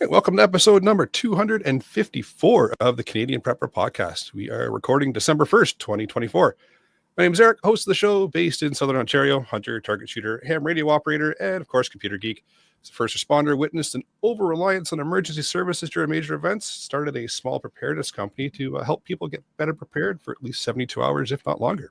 Hey, welcome to episode number 254 of the Canadian Prepper Podcast. We are recording December 1st, 2024. My name is Eric, host of the show, based in Southern Ontario, hunter, target shooter, ham radio operator, and of course, computer geek. As a first responder, witnessed an over-reliance on emergency services during major events, started a small preparedness company to help people get better prepared for at least 72 hours, if not longer.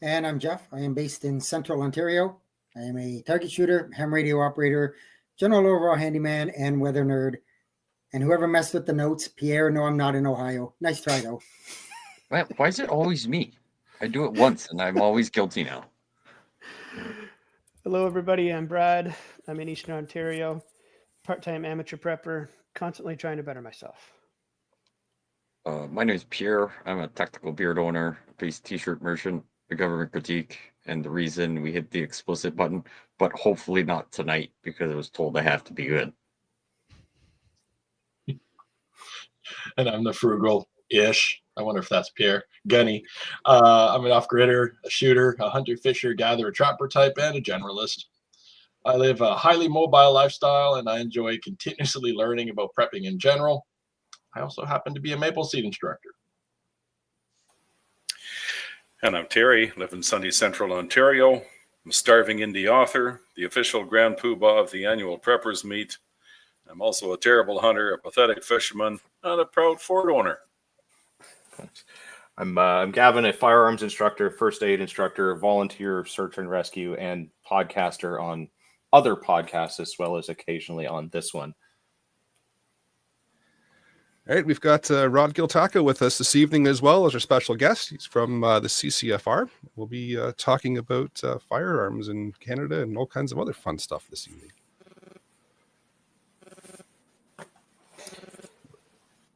And I'm Jeff. I am based in Central Ontario. I am a target shooter, ham radio operator, general overall handyman, and weather nerd. And whoever messed with the notes, Pierre, no, I'm not in Ohio. Nice try, though. Why is it always me? I do it once, and I'm always guilty now. Hello, everybody. I'm Brad. I'm in Eastern Ontario, part-time amateur prepper, constantly trying to better myself. My name is Pierre. I'm a tactical beard owner, based t-shirt merchant, the government critique, and the reason we hit the explicit button, but hopefully not tonight because I was told I have to be good. And I'm the frugal-ish. I wonder if that's Pierre. Gunny. I'm an off-gridder, a shooter, a hunter, fisher, gatherer, trapper type, and a generalist. I live a highly mobile lifestyle, and I enjoy continuously learning about prepping in general. I also happen to be a maple seed instructor. And I'm Terry, live in sunny Central Ontario. I'm a starving indie author, the official grand poobah of the annual Preppers Meet. I'm also a terrible hunter, a pathetic fisherman, and a proud Ford owner. I'm Gavin, a firearms instructor, first aid instructor, volunteer search and rescue, and podcaster on other podcasts, as well as occasionally on this one. All right, we've got Rod Giltaca with us this evening as well as our special guest. He's from the CCFR. We'll be talking about firearms in Canada and all kinds of other fun stuff this evening.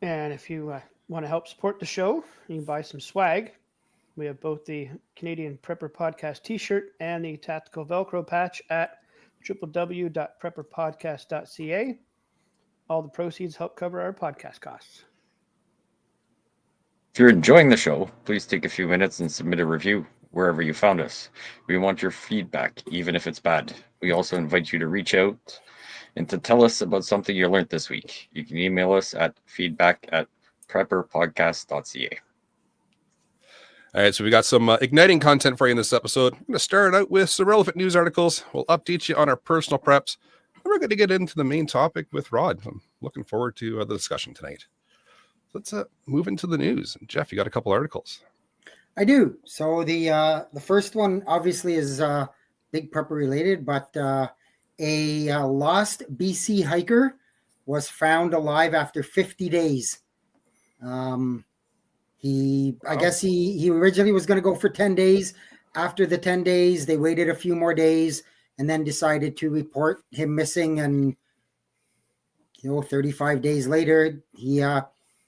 And if you want to help support the show, you can buy some swag. We have both the Canadian Prepper Podcast t-shirt and the tactical Velcro patch at www.prepperpodcast.ca. All the proceeds help cover our podcast costs. If you're enjoying the show, please take a few minutes and submit a review wherever you found us. We want your feedback, even if it's bad. We also invite you to reach out and to tell us about something you learned this week. You can email us at feedback@prepperpodcast.ca. All right, so we got some igniting content for you in this episode. I'm going to start out with some relevant news articles. We'll update you on our personal preps. And we're going to get into the main topic with Rod. I'm looking forward to the discussion tonight. Let's move into the news. Jeff, you got a couple articles. I do. So the first one obviously is big prepper related, but a lost BC hiker was found alive after 50 days. I guess he originally was going to go for 10 days. After the 10 days, they waited a few more days and then decided to report him missing. And, 35 days later, he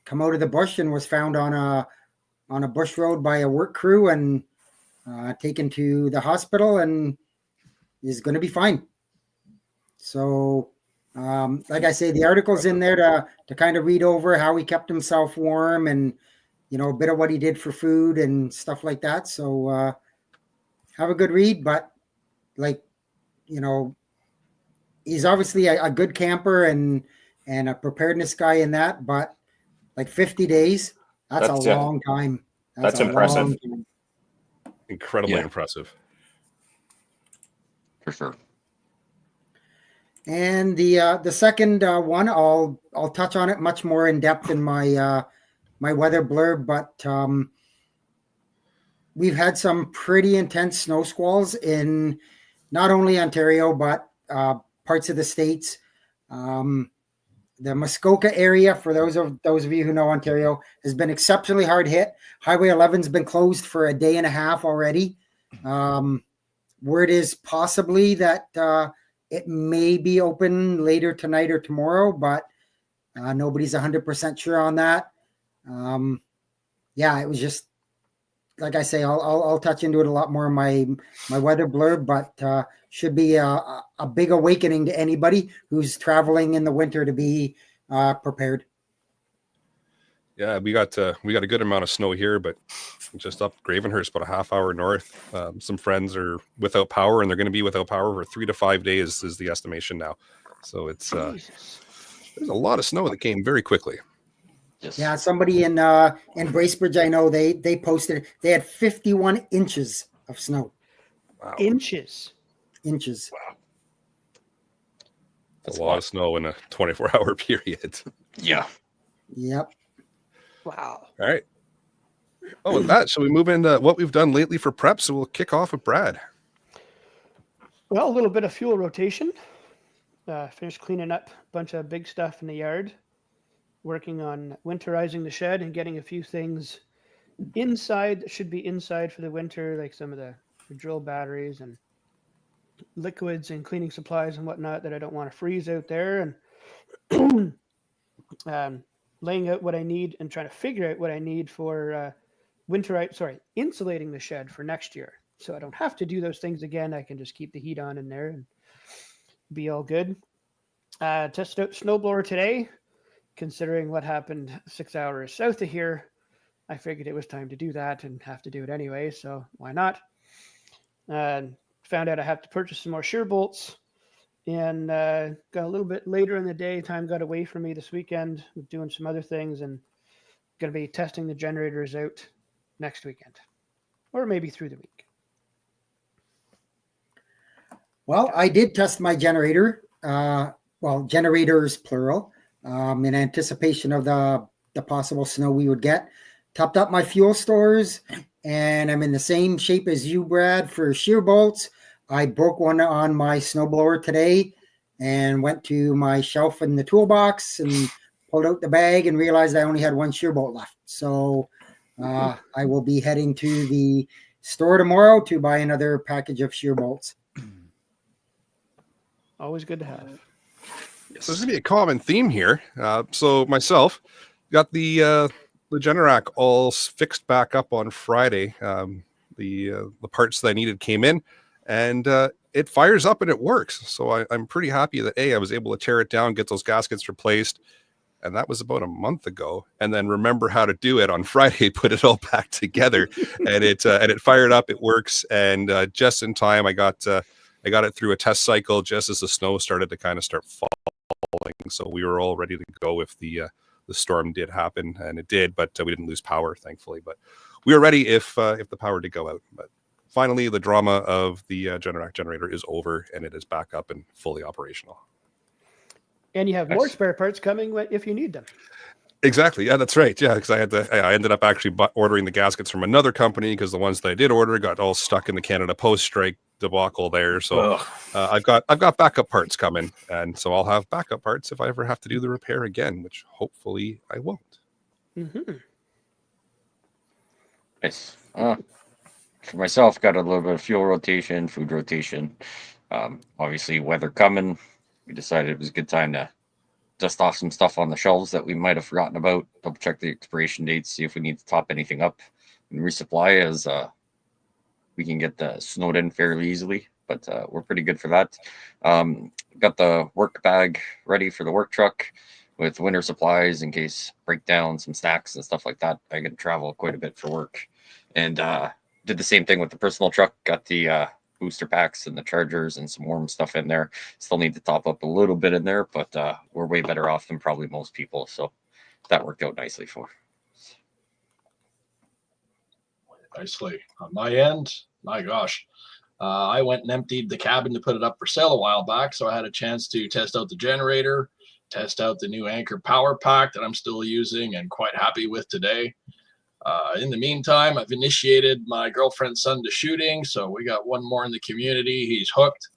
come out of the bush and was found on a bush road by a work crew and taken to the hospital and is going to be fine. So, like I say, the article's in there to kind of read over how he kept himself warm and, a bit of what he did for food and stuff like that. So have a good read, but he's obviously a good camper and a preparedness guy in that, but 50 days, that's a long time. That's impressive. Incredibly impressive. For sure. And the second one, I'll touch on it much more in depth in my my weather blurb, but we've had some pretty intense snow squalls in not only Ontario but parts of the States. The Muskoka area, for those of you who know Ontario, has been exceptionally hard hit. Highway 11's been closed for a day and a half already. Word is possibly that it may be open later tonight or tomorrow, but nobody's 100% sure on that. It was just, like I say, I'll touch into it a lot more in my weather blurb, but should be a big awakening to anybody who's traveling in the winter to be prepared. Yeah, we got a good amount of snow here, but just up Gravenhurst, about a half hour north. Some friends are without power, and they're going to be without power for 3 to 5 days is the estimation now. So it's Jesus. there's a lot of snow that came very quickly. Yes. Yeah, somebody in Bracebridge, I know they posted they had 51 inches of snow. Wow, Inches. Inches. that's a lot of snow in a 24-hour period. Yeah. Yep. Wow. All right. Oh, with that, shall we move into what we've done lately for prep? So we'll kick off with Brad. Well, a little bit of fuel rotation. Finished cleaning up a bunch of big stuff in the yard. Working on winterizing the shed and getting a few things inside that should be inside for the winter, like some of the drill batteries and liquids and cleaning supplies and whatnot that I don't want to freeze out there. And laying out what I need and trying to figure out what I need for insulating the shed for next year. So I don't have to do those things again. I can just keep the heat on in there and be all good. Tested out snowblower today. Considering what happened 6 hours south of here, I figured it was time to do that and have to do it anyway, so why not? Found out I have to purchase some more shear bolts, and got a little bit later in the day. Time got away from me this weekend, doing some other things, and going to be testing the generators out next weekend, or maybe through the week. Well, I did test my generator. Generators plural. In anticipation of the possible snow we would get. Topped up my fuel stores, and I'm in the same shape as you, Brad, for shear bolts. I broke one on my snowblower today and went to my shelf in the toolbox and pulled out the bag and realized I only had one shear bolt left. So I will be heading to the store tomorrow to buy another package of shear bolts. Always good to have. So there's gonna be a common theme here. So myself got the Generac all fixed back up on Friday. The parts that I needed came in, and it fires up and it works. So I'm pretty happy that I was able to tear it down, get those gaskets replaced, and that was about a month ago. And then remember how to do it on Friday, put it all back together, and it fired up. It works, and just in time, I got it through a test cycle just as the snow started to kind of start falling. So we were all ready to go if the storm did happen, and it did, but we didn't lose power, thankfully. But we were ready if the power did go out. But finally, the drama of the Generac generator is over, and it is back up and fully operational. And you have more spare parts coming if you need them. Exactly. Yeah, that's right. Yeah, because I ended up actually ordering the gaskets from another company because the ones that I did order got all stuck in the Canada Post strike debacle there. So I've got backup parts coming, and so I'll have backup parts if I ever have to do the repair again, which hopefully I won't. Mm-hmm. Nice. For myself, got a little bit of fuel rotation, food rotation. Obviously, weather coming. We decided it was a good time to dust off some stuff on the shelves that we might have forgotten about. Double check the expiration dates, see if we need to top anything up and resupply, as we can get snowed in fairly easily. But we're pretty good for that. Got the work bag ready for the work truck with winter supplies in case breakdown, some snacks and stuff like that. I can travel quite a bit for work, and did the same thing with the personal truck. Got the booster packs and the chargers and some warm stuff in there. Still need to top up a little bit in there, but we're way better off than probably most people. So that worked out nicely for us. Nicely. On my end, my gosh, I went and emptied the cabin to put it up for sale a while back. So I had a chance to test out the generator, test out the new Anchor power pack that I'm still using and quite happy with today. In the meantime, I've initiated my girlfriend's son to shooting. So we got one more in the community. He's hooked.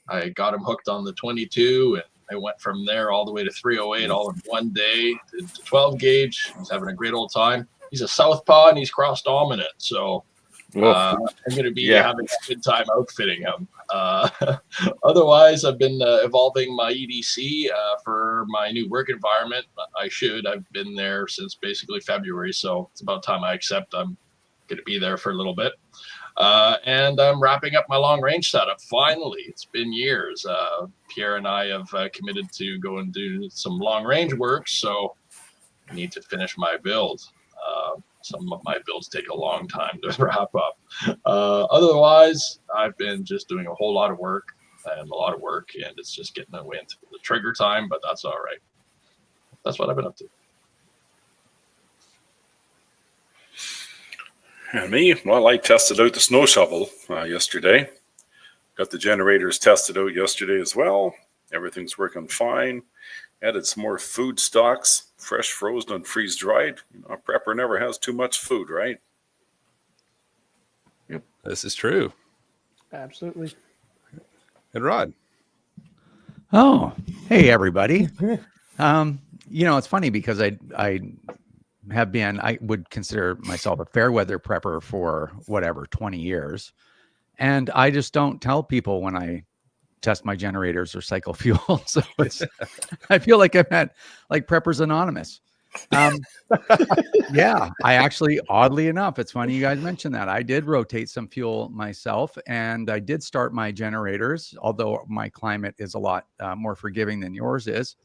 I got him hooked on the 22, and I went from there all the way to 308 all in one day to 12 gauge. He's having a great old time. He's a southpaw and he's cross dominant. So I'm going to be having a good time outfitting him. Otherwise, I've been evolving my EDC for my new work environment. I've been there since basically February, so it's about time I accept I'm going to be there for a little bit. And I'm wrapping up my long range setup. Finally, it's been years. Pierre and I have committed to go and do some long range work, so I need to finish my build. Some of my builds take a long time to wrap up. Otherwise, I've been just doing a whole lot of work, and it's just getting away into the the trigger time, but that's all right. That's what I've been up to. And me, well, I tested out the snow shovel yesterday. Got the generators tested out yesterday as well. Everything's working fine. Added some more food stocks, fresh, frozen, and freeze dried. You know, a prepper never has too much food, right? Yep. This is true. Absolutely. And Rod. Oh, hey everybody. It's funny because I would consider myself a fair weather prepper for 20 years. And I just don't tell people when I test my generators or cycle fuel. So I feel like I'm at like Preppers Anonymous. Yeah, I actually, oddly enough, it's funny you guys mentioned that. I did rotate some fuel myself, and I did start my generators, although my climate is a lot more forgiving than yours is.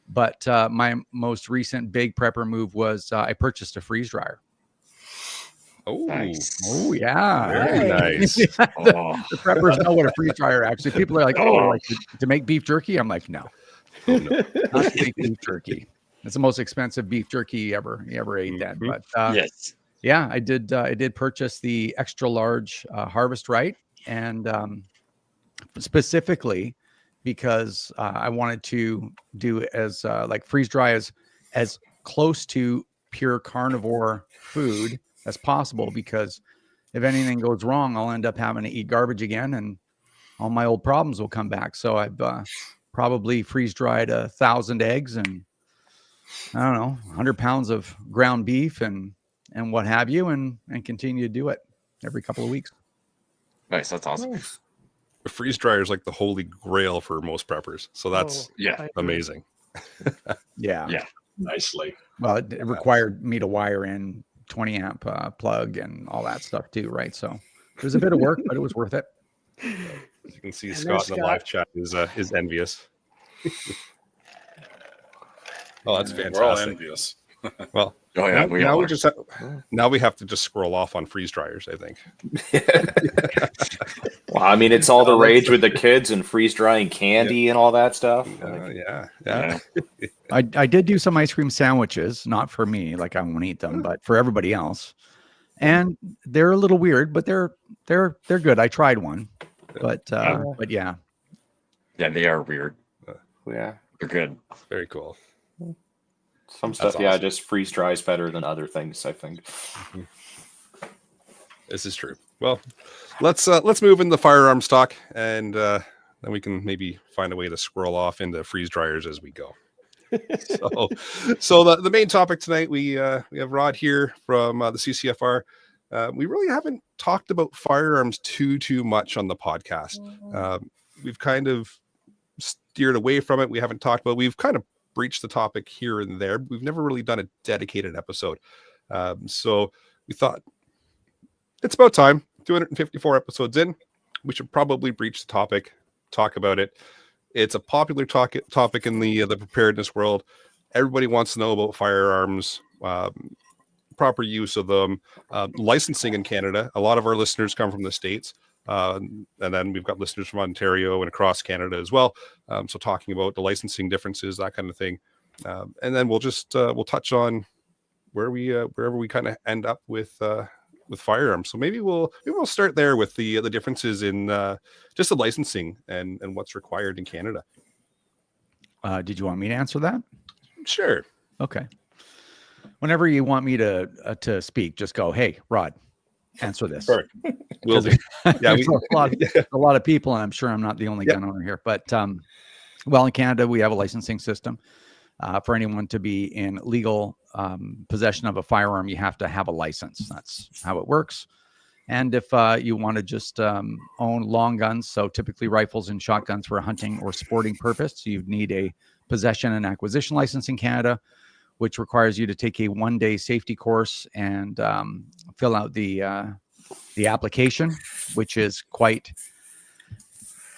But my most recent big prepper move was I purchased a freeze dryer. Oh, Nice. Oh, yeah. very nice. The preppers know what a freeze dryer actually. People are like, like to make beef jerky. I'm like, no, Oh, no. not to make beef jerky. It's the most expensive beef jerky you ever ate. That, but Yes. yeah, I did purchase the extra large Harvest Right, and specifically because I wanted to do as like freeze dry as close to pure carnivore food as possible, because if anything goes wrong, I'll end up having to eat garbage again, and all my old problems will come back. So I've probably freeze dried 1,000 eggs and I don't know 100 pounds of ground beef and what have you, and continue to do it every couple of weeks. Nice. That's awesome. A freeze dryer is like the holy grail for most preppers. So that's Yeah. amazing. Yeah. Yeah. Nicely. Well, it required me to wire in 20 amp plug and all that stuff too, right? So it was a bit of work, but it was worth it. You can see And Scott in the Scott. live chat is envious. Oh, that's fantastic. We're all envious. Well, Oh yeah. now we have to just scroll off on freeze dryers, I think. Well, I mean, it's all the rage with the kids and freeze drying candy and all that stuff. Yeah. I did do some ice cream sandwiches, not for me, like I won't eat them, but for everybody else. And they're a little weird, but they're good. I tried one, but yeah. Yeah, they are weird. Yeah. They're good. Very cool. Some stuff, awesome. just freeze dries better than other things, I think. This is true. Well, let's move into the firearms talk, and then we can maybe find a way to scroll off into freeze dryers as we go. So the main topic tonight, we have Rod here from the CCFR. We really haven't talked about firearms too much on the podcast. We've kind of steered away from it. We haven't talked about. We've kind of breached the topic here and there. We've never really done a dedicated episode. So we thought it's about time. 254 episodes in, we should probably breach the topic, talk about it. It's a popular topic in the preparedness world. Everybody wants to know about firearms, proper use of them, licensing in Canada. A lot of our listeners come from the States. And then we've got listeners from Ontario and across Canada as well. So talking about the licensing differences, that kind of thing. And then we'll just we'll touch on wherever we kind of end up with firearms. So maybe we'll start there with the differences in just the licensing and what's required in Canada. Did you want me to answer that? Sure. Okay. Whenever you want me to speak, just go, hey, Rod, answer this. Perfect. Will do. Yeah, There's a lot of people, and I'm sure I'm not the only gun owner here. But well, in Canada, we have a licensing system. For anyone to be in legal possession of a firearm, you have to have a license. That's how it works. And if you want to just own long guns, so typically rifles and shotguns for a hunting or sporting purpose, you need a possession and acquisition license in Canada, which requires you to take a one-day safety course and fill out the application, which is quite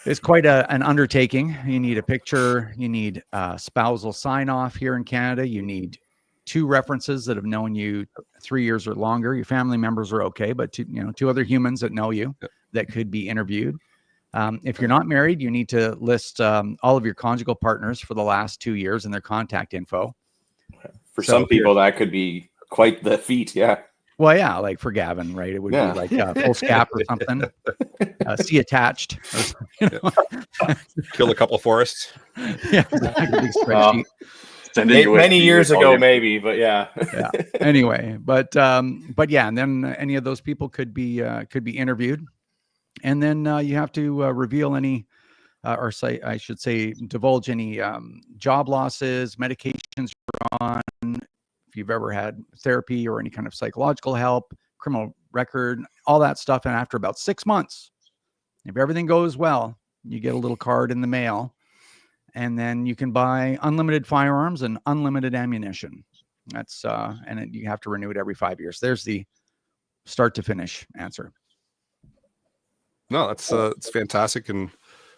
an undertaking. You need a picture. You need spousal sign off here in Canada. You need 2 references that have known you 3 years or longer. Your family members are okay, but two other humans that know you that could be interviewed. If you're not married, you need to list all of your conjugal partners for the last 2 years and their contact info. For some people, that could be quite the feat. Yeah. Well, yeah, like for Gavin, right? It would be like full scap or something. See attached. Or something, Kill a couple forests. Yeah, exactly. Spreadsheet. Many years ago, maybe, but yeah. Yeah. Anyway, but yeah, and then any of those people could be interviewed, and then you have to reveal any, or say, I should say, divulge any job losses, medications you're on, if you've ever had therapy or any kind of psychological help, criminal record, all that stuff. And after about 6 months, if everything goes well, you get a little card in the mail, and then you can buy unlimited firearms and unlimited ammunition. That's and you have to renew it every 5 years. There's the start to finish answer. No, it's fantastic and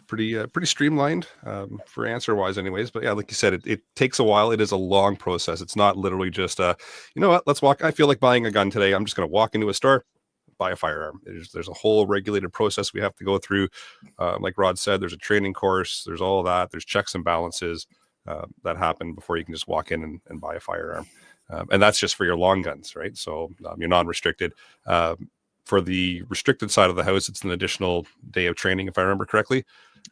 pretty streamlined for answer wise anyways. But yeah, like you said, it takes a while. It is a long process. It's not literally just you know what, let's walk. I feel like buying a gun today. I'm just going to walk into a store, buy a firearm. There's a whole regulated process we have to go through. Like Rod said, there's a training course. There's all of that. There's checks and balances that happen before you can just walk in and buy a firearm. And that's just for your long guns, right? So you're non-restricted. For the restricted side of the house, it's an additional day of training, if I remember correctly,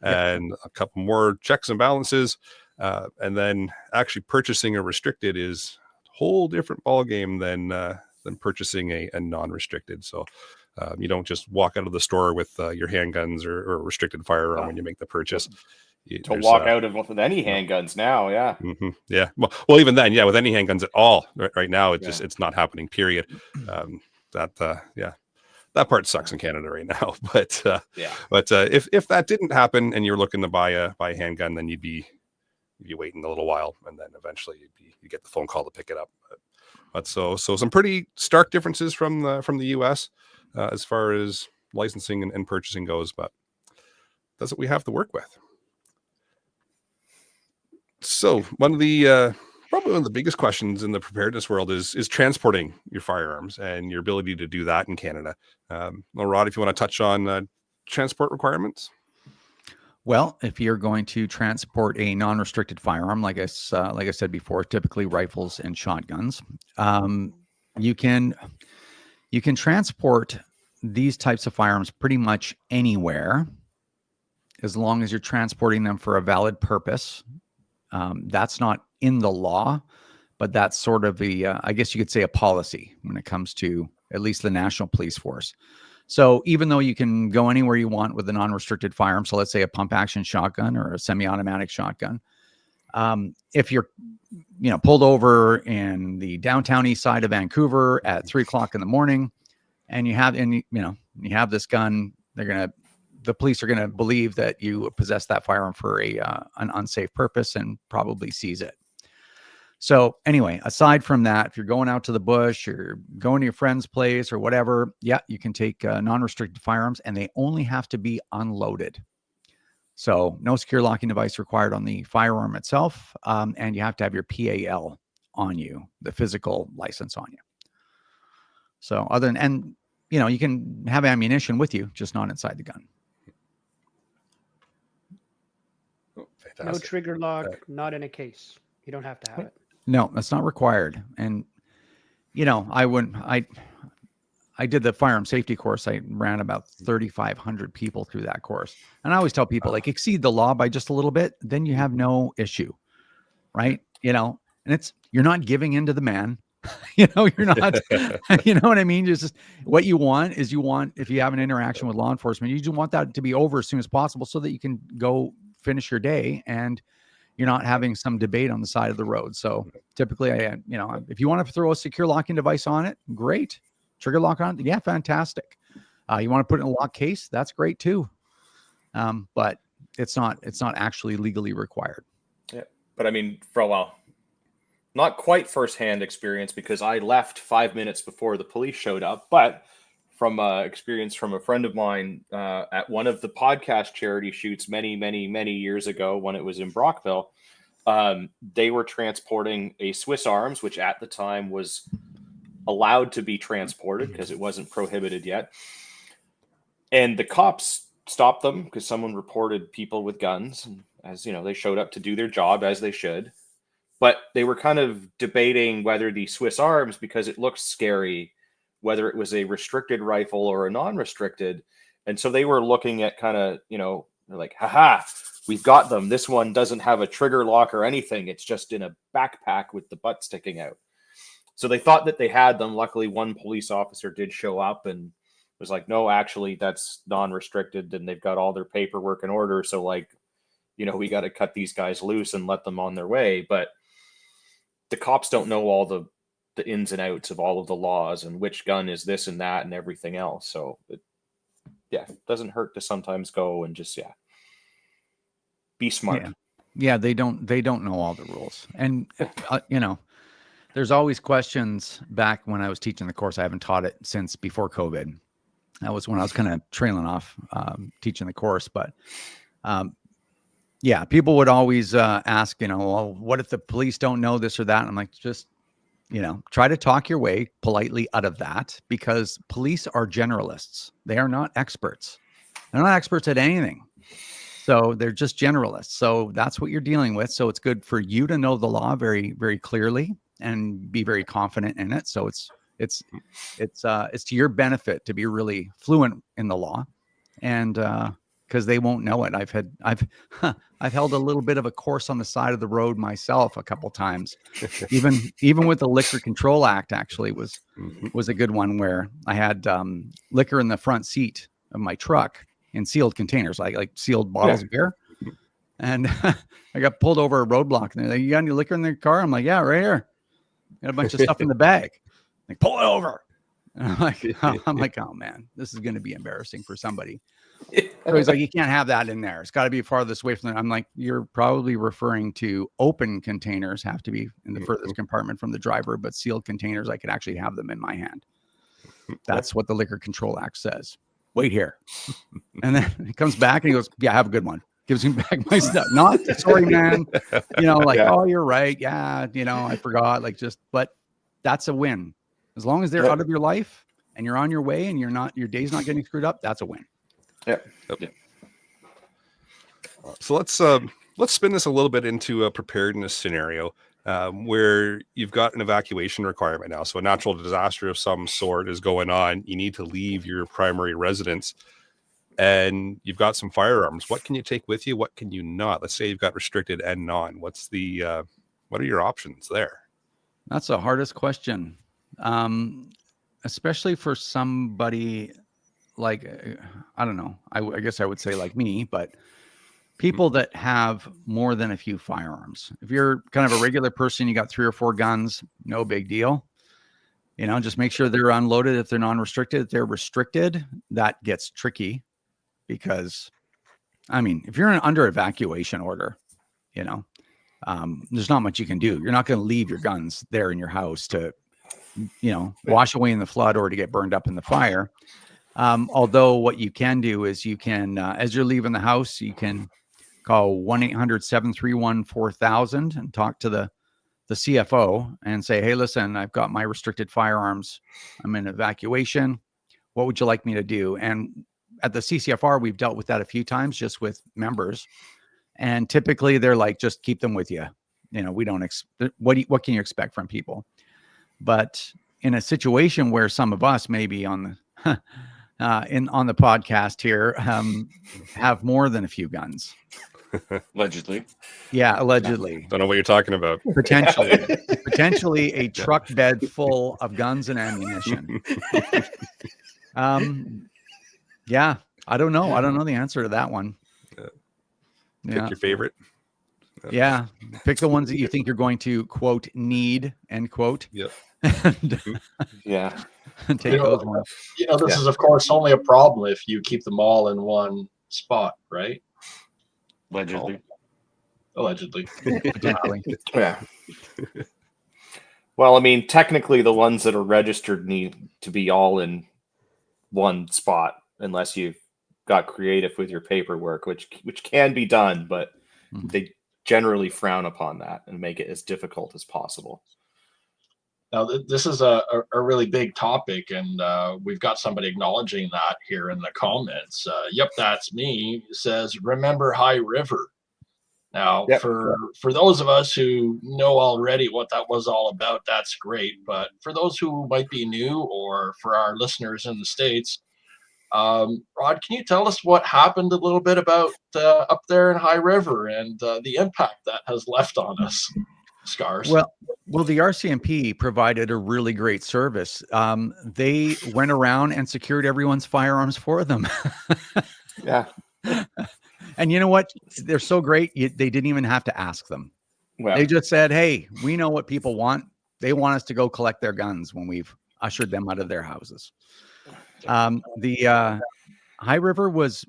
and a couple more checks and balances. And then actually purchasing a restricted is a whole different ballgame than purchasing a non-restricted. So you don't just walk out of the store with your handguns or a restricted firearm when you make the purchase. To walk out of with any handguns now, yeah. Mm-hmm, yeah. Well, even then, yeah, with any handguns at all, right now, it's not happening, period. That part sucks in Canada right now. But if that didn't happen and you're looking to buy a handgun, then you'd be waiting a little while, and then eventually you get the phone call to pick it up. But so some pretty stark differences from the US as far as licensing and purchasing goes, but that's what we have to work with. So probably one of the biggest questions in the preparedness world is transporting your firearms and your ability to do that in Canada. Well, Rod, if you want to touch on transport requirements. Well, if you're going to transport a non-restricted firearm, like I said before, typically rifles and shotguns, you can transport these types of firearms pretty much anywhere, as long as you're transporting them for a valid purpose. That's not in the law, but that's sort of I guess you could say a policy when it comes to at least the National Police Force. So even though you can go anywhere you want with a non-restricted firearm, so let's say a pump action shotgun or a semi-automatic shotgun, if you're pulled over in the downtown east side of Vancouver at 3:00 in the morning, and you have this gun, the police are going to believe that you possess that firearm for an unsafe purpose and probably seize it. So anyway, aside from that, if you're going out to the bush or going to your friend's place or whatever, you can take non-restricted firearms, and they only have to be unloaded. So no secure locking device required on the firearm itself, and you have to have your PAL on you, the physical license on you. So you can have ammunition with you, just not inside the gun. No trigger lock, not in a case. You don't have to have it. No, that's not required. And, I did the firearm safety course. I ran about 3,500 people through that course. And I always tell people, exceed the law by just a little bit, then you have no issue, right? And you're not giving in to the man. You're not, you know what I mean? Just what you want is if you have an interaction with law enforcement, you just want that to be over as soon as possible so that you can go finish your day and you're not having some debate on the side of the road. So typically, if you want to throw a secure locking device on it, great. Trigger lock on it, yeah, fantastic. You want to put it in a lock case, that's great too. But it's not actually legally required. Yeah, but I mean, for a while, not quite firsthand experience because I left 5 minutes before the police showed up, but from experience from a friend of mine at one of the podcast charity shoots many, many, many years ago when it was in Brockville, they were transporting a Swiss Arms, which at the time was allowed to be transported because it wasn't prohibited yet. And the cops stopped them because someone reported people with guns, and as you know, they showed up to do their job as they should. But they were kind of debating whether the Swiss Arms, because it looked scary, whether it was a restricted rifle or a non-restricted. And so they were looking at kind of, you know, they're like, haha, we've got them. This one doesn't have a trigger lock or anything. It's just in a backpack with the butt sticking out. So they thought that they had them. Luckily, one police officer did show up and was like, no, actually, that's non-restricted, and they've got all their paperwork in order. So, like, you know, we got to cut these guys loose and let them on their way. But the cops don't know all the ins and outs of all of the laws and which gun is this and that and everything else. So, it doesn't hurt to sometimes go and just, be smart. Yeah, they don't know all the rules. And, you know, there's always questions. Back when I was teaching the course, I haven't taught it since before COVID. That was when I was kind of trailing off teaching the course. But people would always ask, you know, well, what if the police don't know this or that? And I'm like, just, you know, try to talk your way politely out of that, because police are generalists. They are not experts. They're not experts at anything. So they're just generalists. So that's what you're dealing with. So it's good for you to know the law very, very clearly and be very confident in it. So it's to your benefit to be really fluent in the law, and because they won't know it. I've held a little bit of a course on the side of the road myself a couple times. Even with the Liquor Control Act, actually was a good one, where I had liquor in the front seat of my truck in sealed containers, like sealed bottles of beer. And I got pulled over a roadblock, and they're like, "You got any liquor in the car?" I'm like, "Yeah, right here. Got a bunch of stuff in the bag." Like, "Pull it over." And I'm like, "Oh man, this is going to be embarrassing for somebody." So he's like, "You can't have that in there. It's got to be farthest away from there." I'm like, "You're probably referring to open containers have to be in the furthest compartment from the driver, but sealed containers, I could actually have them in my hand." That's what the Liquor Control Act says. Wait here. And then he comes back and he goes, "Yeah, have a good one." Gives him back my stuff. Not sorry, man. You know, like, "Oh, you're right. Yeah, you know, I forgot." Like, but that's a win. As long as they're out of your life and you're on your way and your day's not getting screwed up, that's a win. Yep. So let's spin this a little bit into a preparedness scenario, where you've got an evacuation requirement now. So a natural disaster of some sort is going on. You need to leave your primary residence, and you've got some firearms. What can you take with you? What can you not? Let's say you've got restricted and non. What are your options there? That's the hardest question, especially for somebody like, I don't know. I guess I would say like me, but people that have more than a few firearms. If you're kind of a regular person, you got 3 or 4 guns, no big deal. You know, just make sure they're unloaded. If they're non-restricted, if they're restricted, that gets tricky, because, I mean, if you're under evacuation order, you know, there's not much you can do. You're not going to leave your guns there in your house to, you know, wash away in the flood or to get burned up in the fire. Although what you can do is you can, as you're leaving the house, you can call 1-800-731-4000 and talk to the CFO and say, "Hey, listen, I've got my restricted firearms. I'm in evacuation. What would you like me to do?" And at the CCFR, we've dealt with that a few times just with members. And typically they're like, "Just keep them with you. You know, we don't, what can you expect from people?" But in a situation where some of us maybe on the, on the podcast here, have more than a few guns. Allegedly. Yeah, allegedly. Don't know what you're talking about. Potentially a truck bed full of guns and ammunition. Yeah, I don't know. I don't know the answer to that one. Pick your favorite. Yeah, pick the ones that you think you're going to, quote, need, end quote. Yep. Yeah. Take those ones. You know, this is, of course, only a problem if you keep them all in one spot, right? Allegedly. Potentially. Yeah. Well, I mean, technically the ones that are registered need to be all in one spot, unless you've got creative with your paperwork, which can be done, but they generally frown upon that and make it as difficult as possible. Now, this is a really big topic, and we've got somebody acknowledging that here in the comments. Yep, that's me. Says, remember High River. Now, Yep. for those of us who know already what that was all about, that's great. But for those who might be new, or for our listeners in the States, Rod, can you tell us what happened a little bit about up there in High River and the impact that has left on us? Scars. Well, the RCMP provided a really great service. They went around and secured everyone's firearms for them. Yeah. And you know what? They're so great. They didn't even have to ask them. Well, They just said, hey, we know what people want. They want us to go collect their guns when we've ushered them out of their houses. The High River was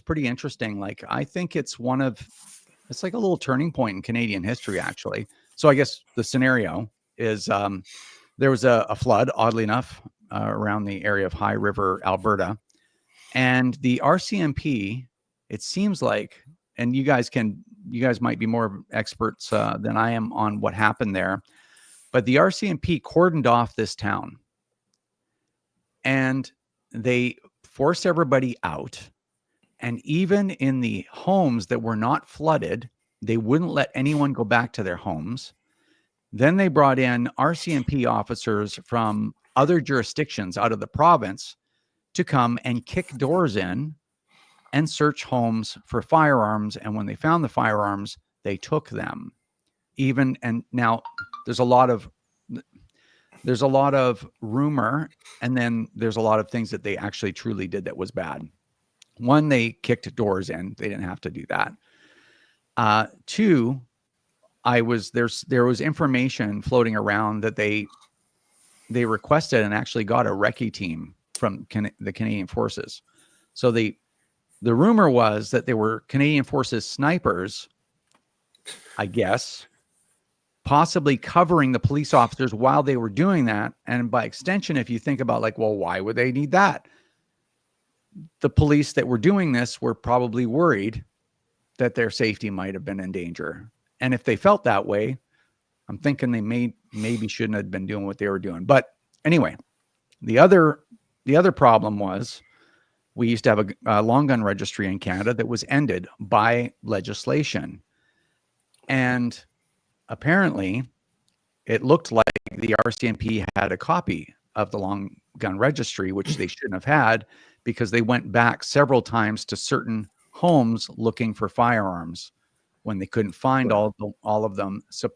pretty interesting. Like, I think it's like a little turning point in Canadian history, actually. So I guess the scenario is there was a flood, oddly enough, around the area of High River, Alberta. And the RCMP, it seems like, and you guys might be more experts than I am on what happened there, but the RCMP cordoned off this town. And they forced everybody out. And even in the homes that were not flooded, they wouldn't let anyone go back to their homes. Then they brought in RCMP officers from other jurisdictions out of the province to come and kick doors in and search homes for firearms. And when they found the firearms, they took them. And now there's a lot of rumor, and then there's a lot of things that they actually truly did that was bad. One, they kicked doors in. They didn't have to do that. Two, there was information floating around that they requested and actually got a recce team from the Canadian Forces. So the rumor was that they were Canadian Forces snipers, I guess, possibly covering the police officers while they were doing that. And by extension, if you think about like, well, why would they need that? The police that were doing this were probably worried that their safety might have been in danger. And if they felt that way, I'm thinking they maybe shouldn't have been doing what they were doing. But anyway, the other problem was we used to have a long gun registry in Canada that was ended by legislation. And apparently it looked like the RCMP had a copy of the long gun registry, which they shouldn't have had, because they went back several times to certain homes looking for firearms when they couldn't find all of them. So,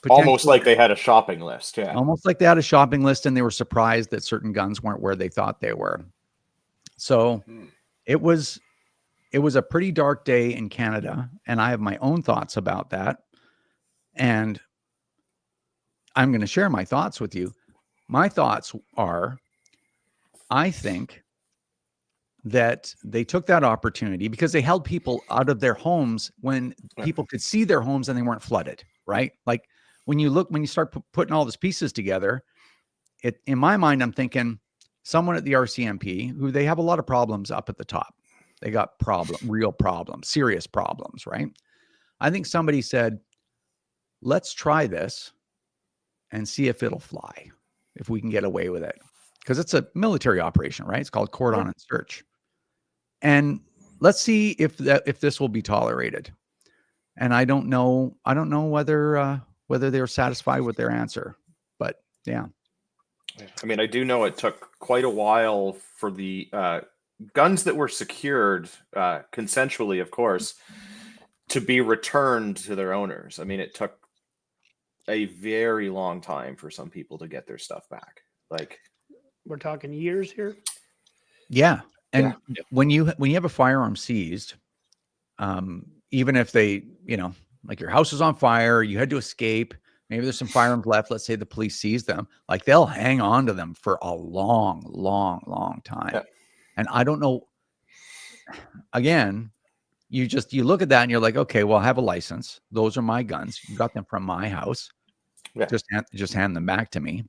almost like they had a shopping list. Yeah. Almost like they had a shopping list, and they were surprised that certain guns weren't where they thought they were. So it was a pretty dark day in Canada, and I have my own thoughts about that. And I'm going to share my thoughts with you. My thoughts are, I think that they took that opportunity because they held people out of their homes when people could see their homes and they weren't flooded, right? Like when you start putting all these pieces together, in my mind, I'm thinking someone at the RCMP, who they have a lot of problems up at the top. They got real problems, serious problems, right? I think somebody said, let's try this and see if it'll fly, if we can get away with it. Because it's a military operation, right? It's called cordon and search. And let's see if this will be tolerated. And I don't know whether they're satisfied with their answer. But yeah. I mean, I do know it took quite a while for the guns that were secured consensually, of course, to be returned to their owners. I mean, it took a very long time for some people to get their stuff back. Like, we're talking years here. Yeah. And when you have a firearm seized, even if they, like your house is on fire, you had to escape, maybe there's some firearms left. Let's say the police seize them, like they'll hang on to them for a long, long, long time. Yeah. And I don't know, again, you look at that and you're like, okay, well, I have a license. Those are my guns. You got them from my house. Yeah. Just hand them back to me.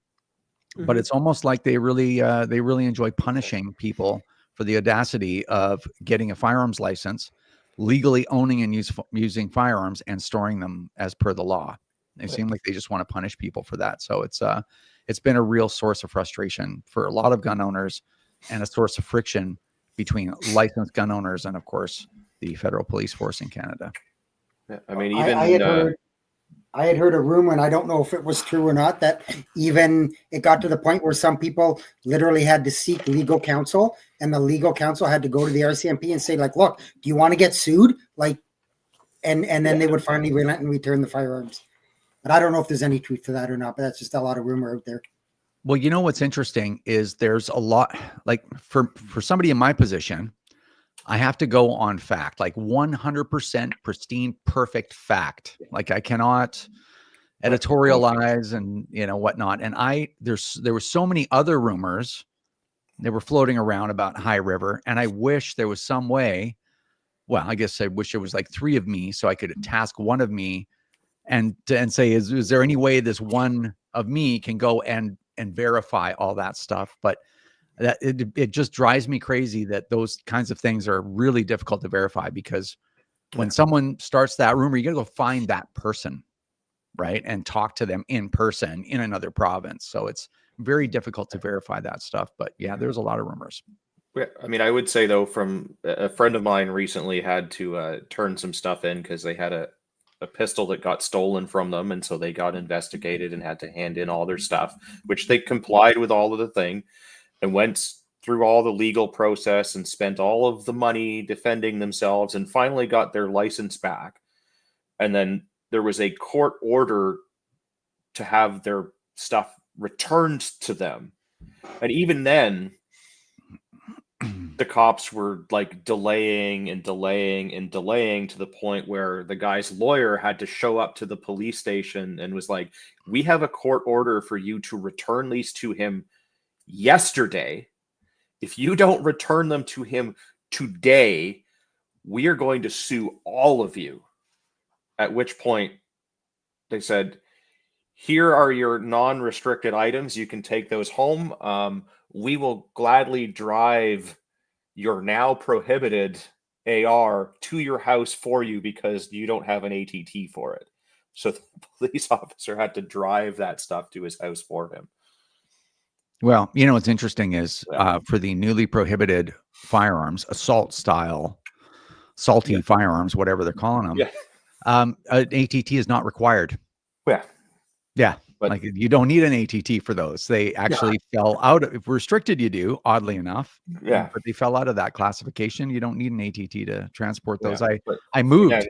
Mm-hmm. But it's almost like they really enjoy punishing people for the audacity of getting a firearms license, legally owning and using firearms and storing them as per the law. They seem like they just want to punish people for that. So it's been a real source of frustration for a lot of gun owners and a source of friction between licensed gun owners and, of course, the federal police force in Canada. Yeah, I mean, even I had heard a rumor, and I don't know if it was true or not, that even it got to the point where some people literally had to seek legal counsel, and the legal counsel had to go to the RCMP and say, like, look, do you want to get sued? Like, and then they would finally relent and return the firearms. But I don't know if there's any truth to that or not, but that's just a lot of rumor out there. Well, you know what's interesting is there's a lot, like for somebody in my position, I have to go on fact, like 100% pristine, perfect fact. Like I cannot editorialize and, you know, whatnot. And there were so many other rumors that were floating around about High River. And I wish there was some way, well, I guess I wish there was like 3 of me so I could task one of me and say, is there any way this one of me can go and verify all that stuff? But that it just drives me crazy that those kinds of things are really difficult to verify, because when someone starts that rumor, you got to go find that person, right? And talk to them in person in another province. So it's very difficult to verify that stuff. But yeah, there's a lot of rumors. Yeah, I mean, I would say though, from a friend of mine recently had to turn some stuff in because they had a pistol that got stolen from them, and so they got investigated and had to hand in all their stuff, which they complied with all of the thing and went through all the legal process and spent all of the money defending themselves and finally got their license back. And then there was a court order to have their stuff returned to them. And even then, the cops were like delaying and delaying and delaying to the point where the guy's lawyer had to show up to the police station and was like, we have a court order for you to return these to him yesterday. If you don't return them to him today, we are going to sue all of you. At which point they said, here are your non-restricted items. You can take those home. We will gladly drive your now prohibited AR to your house for you because you don't have an ATT for it. So the police officer had to drive that stuff to his house for him. Well, you know, what's interesting is for the newly prohibited firearms, assault style, salty firearms, whatever they're calling them, an ATT is not required. Yeah. But like you don't need an ATT for those. They actually fell out of, if restricted, you do, oddly enough. Yeah. But they fell out of that classification. You don't need an ATT to transport those. I moved.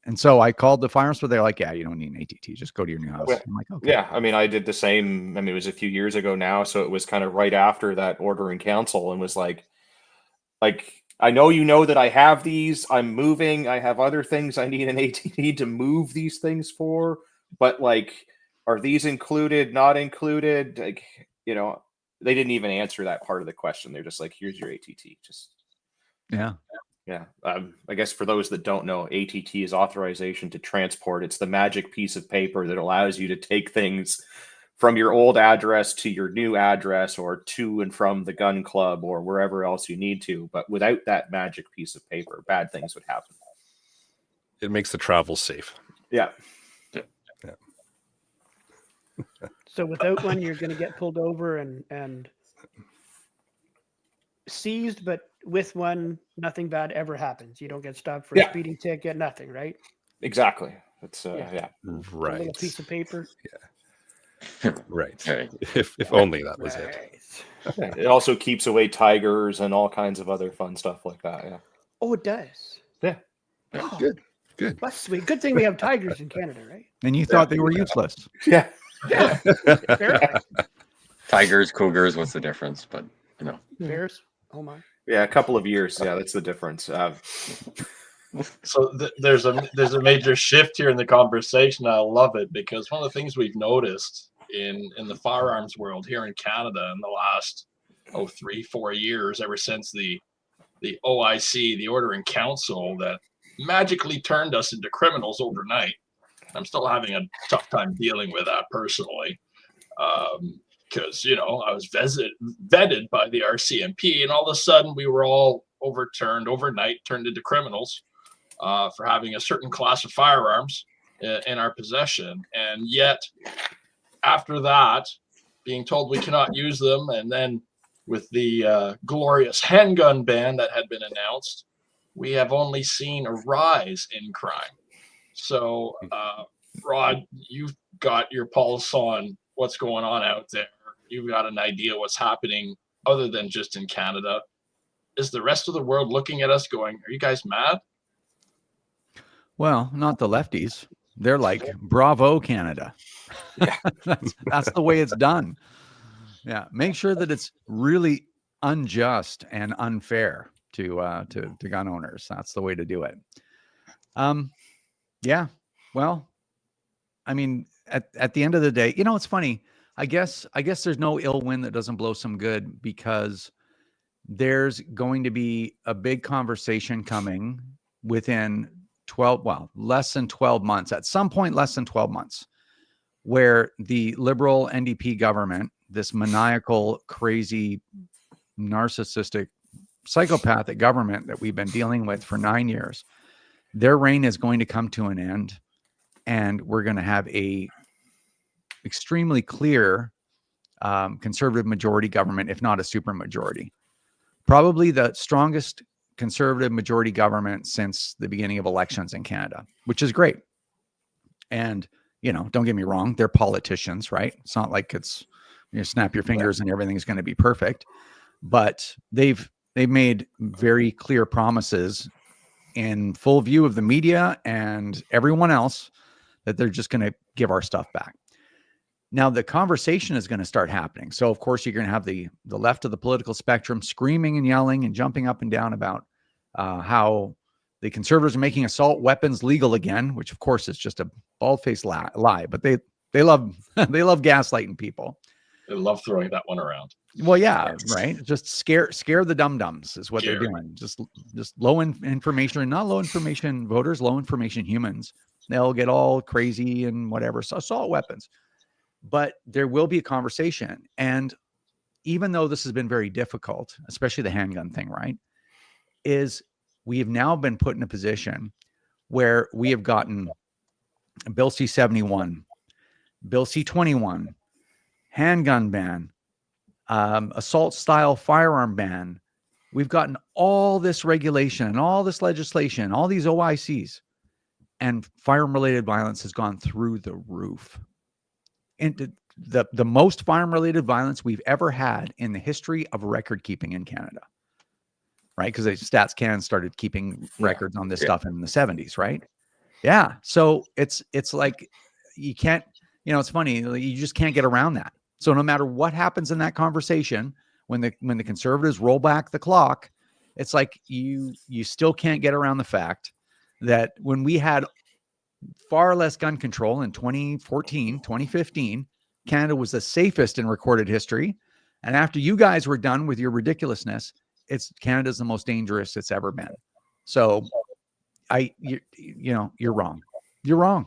And so I called the firearms store. They're like, yeah, you don't need an ATT. Just go to your new house. I'm like, okay. Yeah. I mean, I did the same. I mean, it was a few years ago now. So it was kind of right after that order in council and was like, I know you know that I have these. I'm moving. I have other things I need an ATT to move these things for. But like, are these included, not included? Like, you know, they didn't even answer that part of the question. They're just like, here's your ATT. Just yeah. I guess for those that don't know, ATT is authorization to transport. It's the magic piece of paper that allows you to take things from your old address to your new address or to and from the gun club or wherever else you need to. But without that magic piece of paper, bad things would happen. It makes the travel safe. Yeah. So without one, you're going to get pulled over and seized, but with one, nothing bad ever happens. You don't get stopped for a speeding ticket, nothing, right? Exactly. It's right. A little piece of paper. Right. If only that was it. It also keeps away tigers and all kinds of other fun stuff like that. Yeah. Oh, it does. Yeah. Oh, Good. That's sweet. Good thing we have tigers in Canada, right? And you thought they were useless. Yeah. Tigers, cougars, what's the difference? But you know, bears. Oh my. Yeah, a couple of years. Yeah, that's the difference. So there's a major shift here in the conversation. I love it because one of the things we've noticed in the firearms world here in Canada in the last 3-4 years, ever since the OIC, the Order in Council, that magically turned us into criminals overnight. I'm still having a tough time dealing with that personally, because I was vetted by the RCMP, and all of a sudden we were all overturned overnight, turned into criminals for having a certain class of firearms. in our possession. And yet, after that, being told we cannot use them, and then with the glorious handgun ban that had been announced, we have only seen a rise in crime. So, Rod, you've got your pulse on what's going on out there. You've got an idea what's happening other than just in Canada. Is the rest of the world looking at us going, are you guys mad? Well, not the lefties. They're like, bravo, Canada. Yeah. That's the way it's done. Yeah. Make sure that it's really unjust and unfair to gun owners. That's the way to do it. Yeah. Well, I mean, at the end of the day, you know, it's funny. I guess there's no ill wind that doesn't blow some good, because there's going to be a big conversation coming within less than 12 months, at some point less than 12 months, where the Liberal NDP government, this maniacal, crazy, narcissistic, psychopathic government that we've been dealing with for 9 years, their reign is going to come to an end, and we're going to have a extremely clear conservative majority government, if not a super majority. Probably the strongest conservative majority government since the beginning of elections in Canada, which is great. And, you know, don't get me wrong, they're politicians, right? It's not like it's, you snap your fingers and everything's going to be perfect. But they've made very clear promises in full view of the media and everyone else that they're just going to give our stuff back. Now, the conversation is going to start happening. So, of course, you're going to have the left of the political spectrum screaming and yelling and jumping up and down about how the Conservatives are making assault weapons legal again, which, of course, is just a bald-faced lie. But they love gaslighting people. They love throwing that one around. Well, yeah, right. Just scare the dum-dums is what they're doing. Just low information, not low information voters, low information humans. They'll get all crazy and whatever. So assault weapons. But there will be a conversation. And even though this has been very difficult, especially the handgun thing, right, is we have now been put in a position where we have gotten Bill C-71, Bill C-21, handgun ban, assault style firearm ban. We've gotten all this regulation and all this legislation, all these OICs, and firearm related violence has gone through the roof. And the most firearm related violence we've ever had in the history of record keeping in Canada, right? Because Stats Can started keeping records on this stuff in the 70s, right? Yeah. So it's like you can't, you know, it's funny, you just can't get around that. So no matter what happens in that conversation, when the Conservatives roll back the clock, it's like you still can't get around the fact that when we had far less gun control in 2014, 2015, Canada was the safest in recorded history. And after you guys were done with your ridiculousness, Canada's the most dangerous it's ever been. So you're wrong. You're wrong.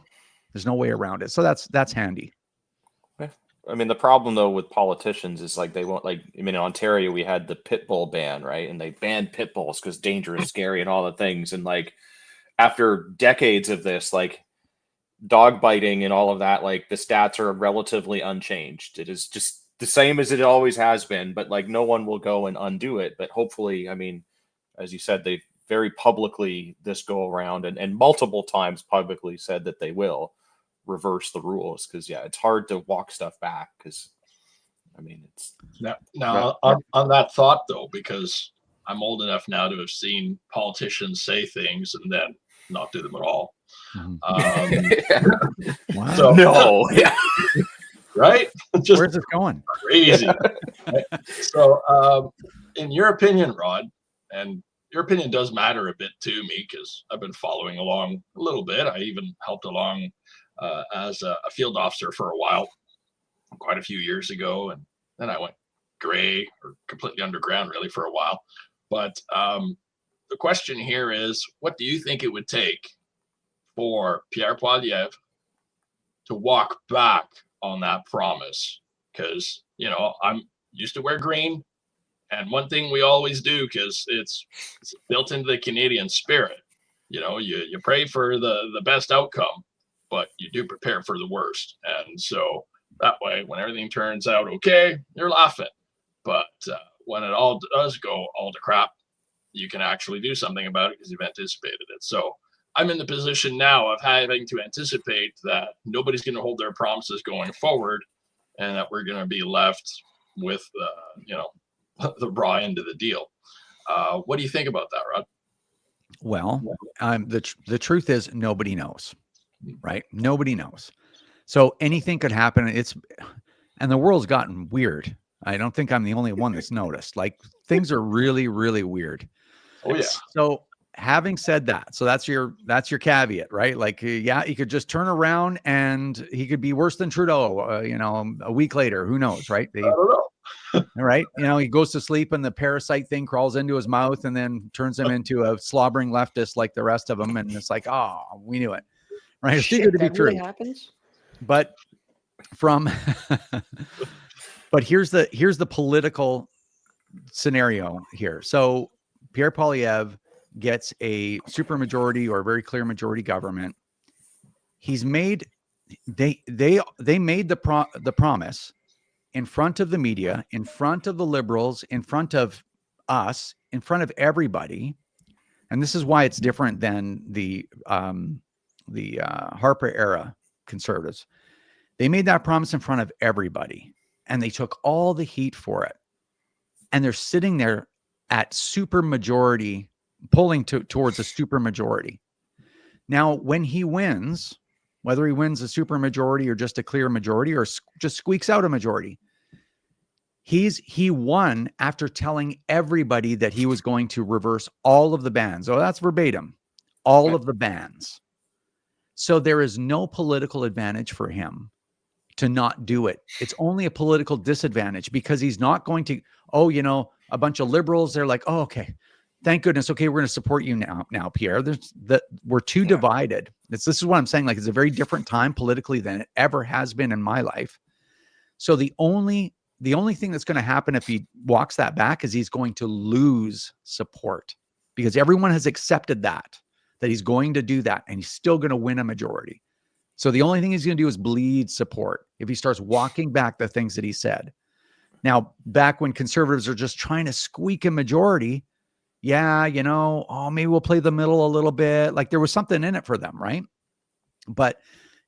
There's no way around it. So that's handy. I mean, the problem though with politicians is like they won't, like, I mean, in Ontario we had the pit bull ban, right? And they banned pit bulls because dangerous, scary, and all the things. And like after decades of this, like dog biting and all of that, like the stats are relatively unchanged. It is just the same as it always has been, but like no one will go and undo it. But hopefully, I mean, as you said, they very publicly this go around and multiple times publicly said that they will reverse the rules, because it's hard to walk stuff back, because I mean it's now on that thought though, because I'm old enough now to have seen politicians say things and then not do them at all. Wow. So, no, right? Just where's this going? Crazy. Right? So, in your opinion, Rod, and your opinion does matter a bit to me because I've been following along a little bit. I even helped along as a field officer for a while, quite a few years ago, and then I went gray or completely underground really for a while. But the question here is, what do you think it would take for Pierre Poilievre to walk back on that promise? Because, you know, I'm used to wear green, and one thing we always do, because it's built into the Canadian spirit, you know, you pray for the best outcome, but you do prepare for the worst. And so that way, when everything turns out okay, you're laughing. But when it all does go all to crap, you can actually do something about it because you've anticipated it. So I'm in the position now of having to anticipate that nobody's going to hold their promises going forward, and that we're going to be left with, the raw end of the deal. What do you think about that, Rod? Well, the truth is nobody knows, right? Nobody knows. So anything could happen. And the world's gotten weird. I don't think I'm the only one that's noticed. Like, things are really, really weird. Oh yeah. So having said that, so that's your caveat, right? Like, yeah, he could just turn around and he could be worse than Trudeau, a week later, who knows, right? I don't know. All right. He goes to sleep and the parasite thing crawls into his mouth and then turns him into a slobbering leftist like the rest of them. And it's like, oh, we knew it. Right. It's too good to be true. Really happens? But but here's the political scenario here. So Pierre Poilievre gets a supermajority or a very clear majority government. They made the promise in front of the media, in front of the liberals, in front of us, in front of everybody. And this is why it's different than the Harper era Conservatives. They made that promise in front of everybody, and they took all the heat for it. And they're sitting there at supermajority, pulling towards a supermajority. Now, when he wins, whether he wins a supermajority or just a clear majority or just squeaks out a majority, he won after telling everybody that he was going to reverse all of the bans. Oh, that's verbatim. All of the bans. So there is no political advantage for him to not do it. It's only a political disadvantage because he's not going to, a bunch of liberals, they're like, oh, okay, thank goodness. Okay, we're going to support you now, Pierre. We're too divided. This is what I'm saying. Like, it's a very different time politically than it ever has been in my life. So the only thing that's going to happen if he walks that back is he's going to lose support because everyone has accepted that he's going to do that, and he's still going to win a majority. So the only thing he's going to do is bleed support if he starts walking back the things that he said. Now, back when Conservatives are just trying to squeak a majority, maybe we'll play the middle a little bit. Like, there was something in it for them, right?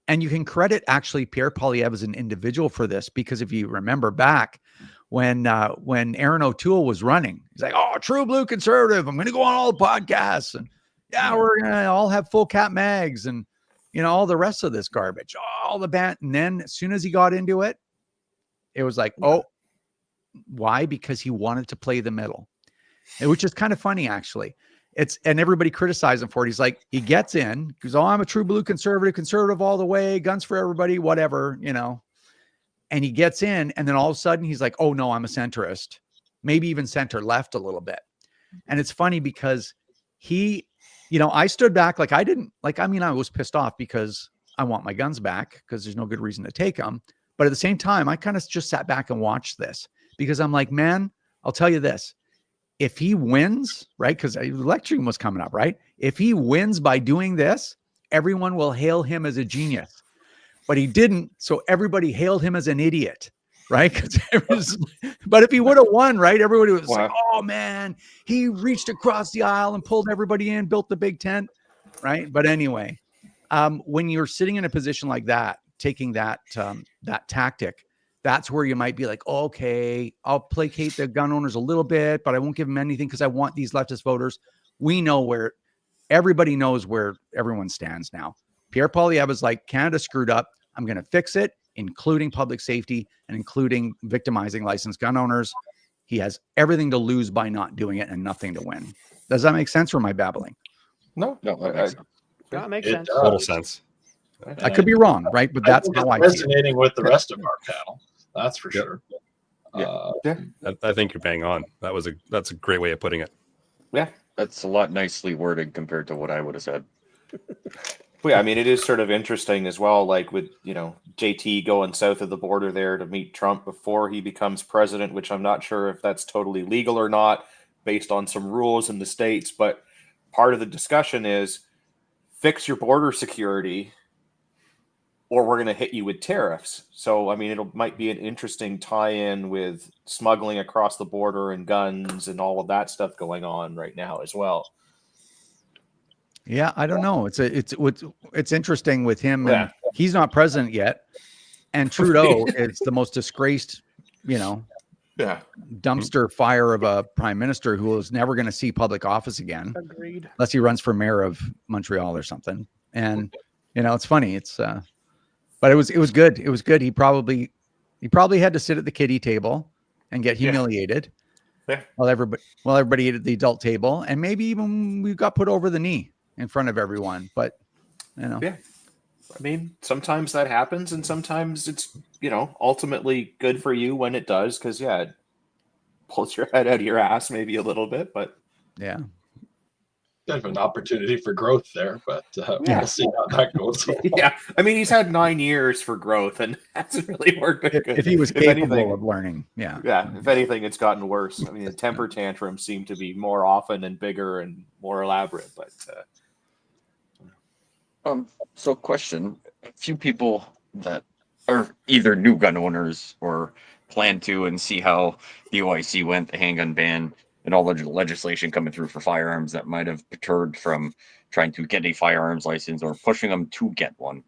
And you can credit actually Pierre Poilievre as an individual for this, because if you remember back when Aaron O'Toole was running, he's like, oh, true blue conservative, I'm going to go on all the podcasts, and we're going to all have full cap mags and, all the rest of this garbage, all the ban. And then as soon as he got into it, it was like, oh, why? Because he wanted to play the middle, which is kind of funny, actually. And everybody criticized him for it. He's like, he gets in, goes, oh, I'm a true blue conservative all the way, guns for everybody, whatever, and he gets in, and then all of a sudden he's like, oh no, I'm a centrist, maybe even center left a little bit. And it's funny because I stood back. I was pissed off because I want my guns back because there's no good reason to take them. But at the same time, I kind of just sat back and watched this because I'm like, man, I'll tell you this. If he wins, right, because the election was coming up, right? If he wins by doing this, everyone will hail him as a genius. But he didn't, so everybody hailed him as an idiot, right? But if he would have won, right, everybody was like, oh, man, he reached across the aisle and pulled everybody in, built the big tent, right? But anyway, when you're sitting in a position like that, taking that tactic, that's where you might be like, oh, okay, I'll placate the gun owners a little bit, but I won't give them anything because I want these leftist voters. Everybody knows where everyone stands now. Pierre Poilievre is like, Canada screwed up. I'm going to fix it, including public safety and including victimizing licensed gun owners. He has everything to lose by not doing it and nothing to win. Does that make sense, or am I babbling? No, that makes sense. Total sense. I could be wrong, right? But that's how I see it. Resonating with the rest of our panel. That's for sure. I think you're bang on. That's a great way of putting it. Yeah, that's a lot nicely worded compared to what I would have said. Well, yeah, I mean, it is sort of interesting as well, like with, JT going south of the border there to meet Trump before he becomes president, which I'm not sure if that's totally legal or not based on some rules in the States. But part of the discussion is fix your border security or we're going to hit you with tariffs. So, I mean, might be an interesting tie-in with smuggling across the border and guns and all of that stuff going on right now as well. Yeah, I don't know. It's interesting with him, Yeah. and he's not president yet, and Trudeau is the most disgraced, Yeah. dumpster fire of a prime minister who is never going to see public office again, Agreed. unless he runs for mayor of Montreal or something. And it's funny. But it was good. It was good. He probably had to sit at the kiddie table and get humiliated. Yeah. While everybody ate at the adult table, and maybe even we got put over the knee in front of everyone. But Yeah. I mean, sometimes that happens, and sometimes it's, ultimately good for you when it does, because it pulls your head out of your ass maybe a little bit, but yeah. Kind of an opportunity for growth there, but we'll see how that goes. Yeah, I mean, he's had 9 years for growth, and hasn't really worked good. If he was capable of learning, yeah. If anything, it's gotten worse. I mean, the temper tantrums seem to be more often and bigger and more elaborate. But so question: a few people that are either new gun owners or plan to, and see how the OIC went, the handgun ban, and all the legislation coming through for firearms that might have deterred from trying to get a firearms license or pushing them to get one.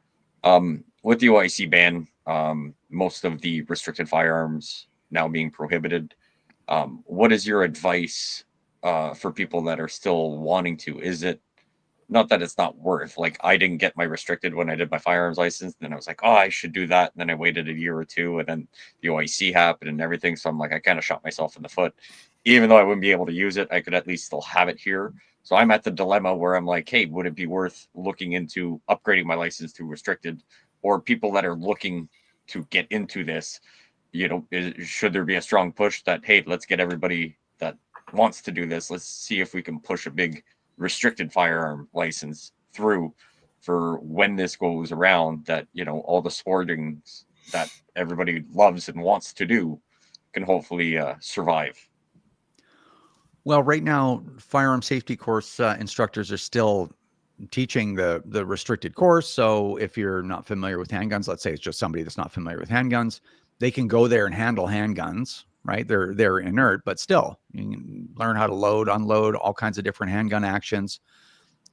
With the OIC ban, most of the restricted firearms now being prohibited, what is your advice for people that are still wanting to? Is it not that it's not worth, like, I didn't get my restricted when I did my firearms license, and then I was like, oh, I should do that, and then I waited a year or two, and then the OIC happened and everything, so I'm like, I kind of shot myself in the foot. Even though I wouldn't be able to use it, I could at least still have it here. So I'm at the dilemma where I'm like, hey, would it be worth looking into upgrading my license to restricted? Or people that are looking to get into this, should there be a strong push that, hey, let's get everybody that wants to do this, let's see if we can push a big restricted firearm license through for when this goes around, that, all the sporting that everybody loves and wants to do can hopefully survive. Well, right now, firearm safety course instructors are still teaching the restricted course. So if you're not familiar with handguns, let's say it's just somebody that's not familiar with handguns, they can go there and handle handguns, right? They're inert, but still, you can learn how to load, unload, all kinds of different handgun actions,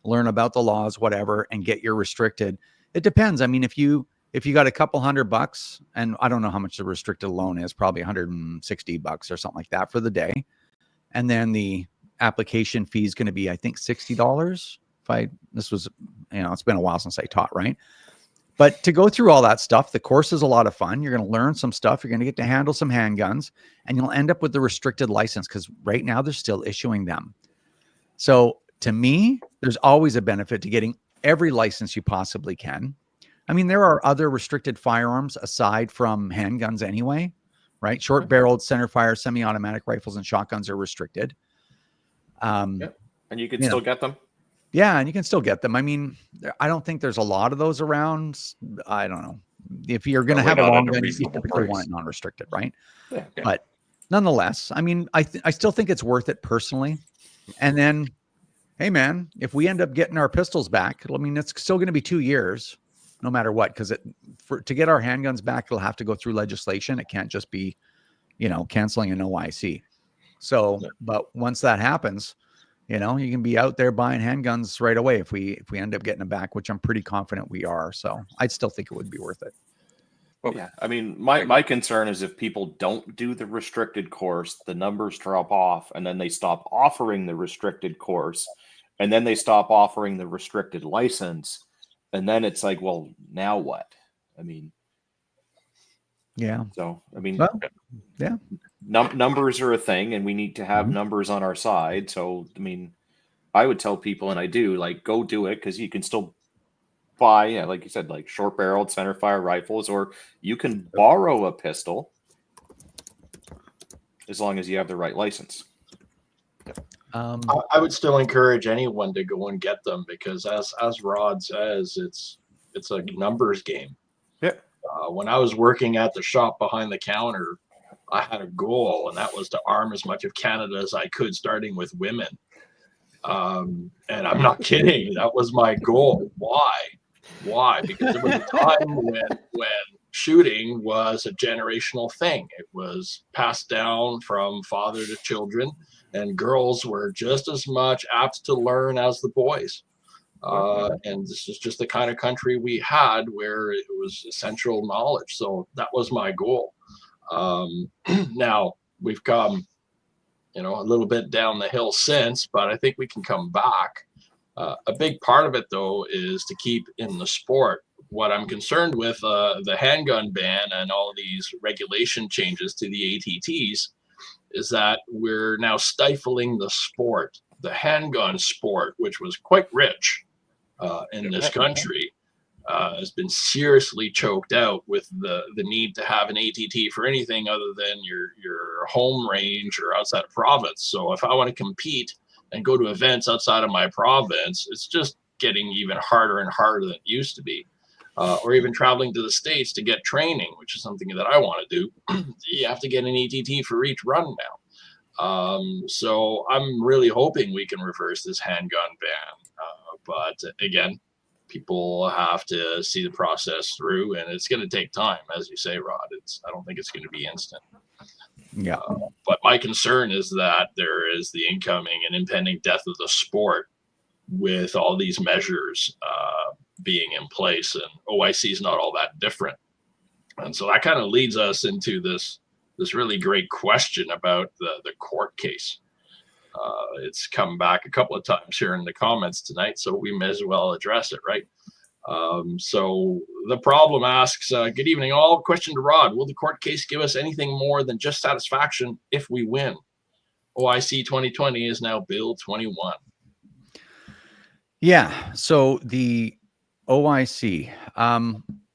learn about the laws, whatever, and get your restricted. It depends. I mean, if you got a couple $100, and I don't know how much the restricted loan is, probably $160 or something like that for the day. And then the application fee is going to be, I think, $60. It's been a while since I taught, right? But to go through all that stuff, the course is a lot of fun. You're going to learn some stuff. You're going to get to handle some handguns, and you'll end up with the restricted license, because right now they're still issuing them. So to me, there's always a benefit to getting every license you possibly can. I mean, there are other restricted firearms aside from handguns anyway, right? Short-barreled, center-fire, semi-automatic rifles and shotguns are restricted. And you can still get them? Yeah, and you can still get them. I mean, I don't think there's a lot of those around. I don't know. If you're going to have a long gun, you typically want it non-restricted, right? Yeah. But nonetheless, I mean, I still think it's worth it personally. And then, hey, man, if we end up getting our pistols back, I mean, it's still going to be 2 years, no matter what, because to get our handguns back, it'll have to go through legislation. It can't just be, canceling an OIC. So, but once that happens, you can be out there buying handguns right away if we end up getting them back, which I'm pretty confident we are. So I'd still think it would be worth it. Yeah, I mean, my concern is if people don't do the restricted course, the numbers drop off, and then they stop offering the restricted course, and then they stop offering the restricted license, and then it's like, well, now what? I mean, yeah. So, I mean, well, yeah. Numbers are a thing, and we need to have numbers on our side. So, I mean, I would tell people, and I do, like, go do it, because you can still buy, like you said, like short-barreled center-fire rifles, or you can borrow a pistol as long as you have the right license. I would still encourage anyone to go and get them, because as Rod says, it's a numbers game. Yeah. When I was working at the shop behind the counter, I had a goal, and that was to arm as much of Canada as I could, starting with women. And I'm not kidding. That was my goal. Why? Why? Because it was a time when shooting was a generational thing. It was passed down from father to children, and girls were just as much apt to learn as the boys. And this is just the kind of country we had where it was essential knowledge. So that was my goal. Now we've come, a little bit down the hill since, but I think we can come back. A big part of it, though, is to keep in the sport. What I'm concerned with the handgun ban and all of these regulation changes to the ATTs is that we're now stifling the sport, the handgun sport, which was quite rich in this country, has been seriously choked out with the need to have an ATT for anything other than your home range or outside of province. So if I want to compete and go to events outside of my province, it's just getting even harder and harder than it used to be. Or even traveling to the States to get training, which is something that I want to do. You have to get an ATT for each run now. So I'm really hoping we can reverse this handgun ban. But again, people have to see the process through, and it's going to take time, as you say, Rod. I don't think it's going to be instant. Yeah. But my concern is that there is the incoming and impending death of the sport with all these measures being in place, and OIC is not all that different. And so that kind of leads us into this really great question about the court case. It's come back a couple of times here in the comments tonight, so we may as well address it, right? So the problem asks, good evening all. Question to Rod: will the court case give us anything more than just satisfaction if we win? OIC 2020 is now Bill 21. Yeah. So the OIC,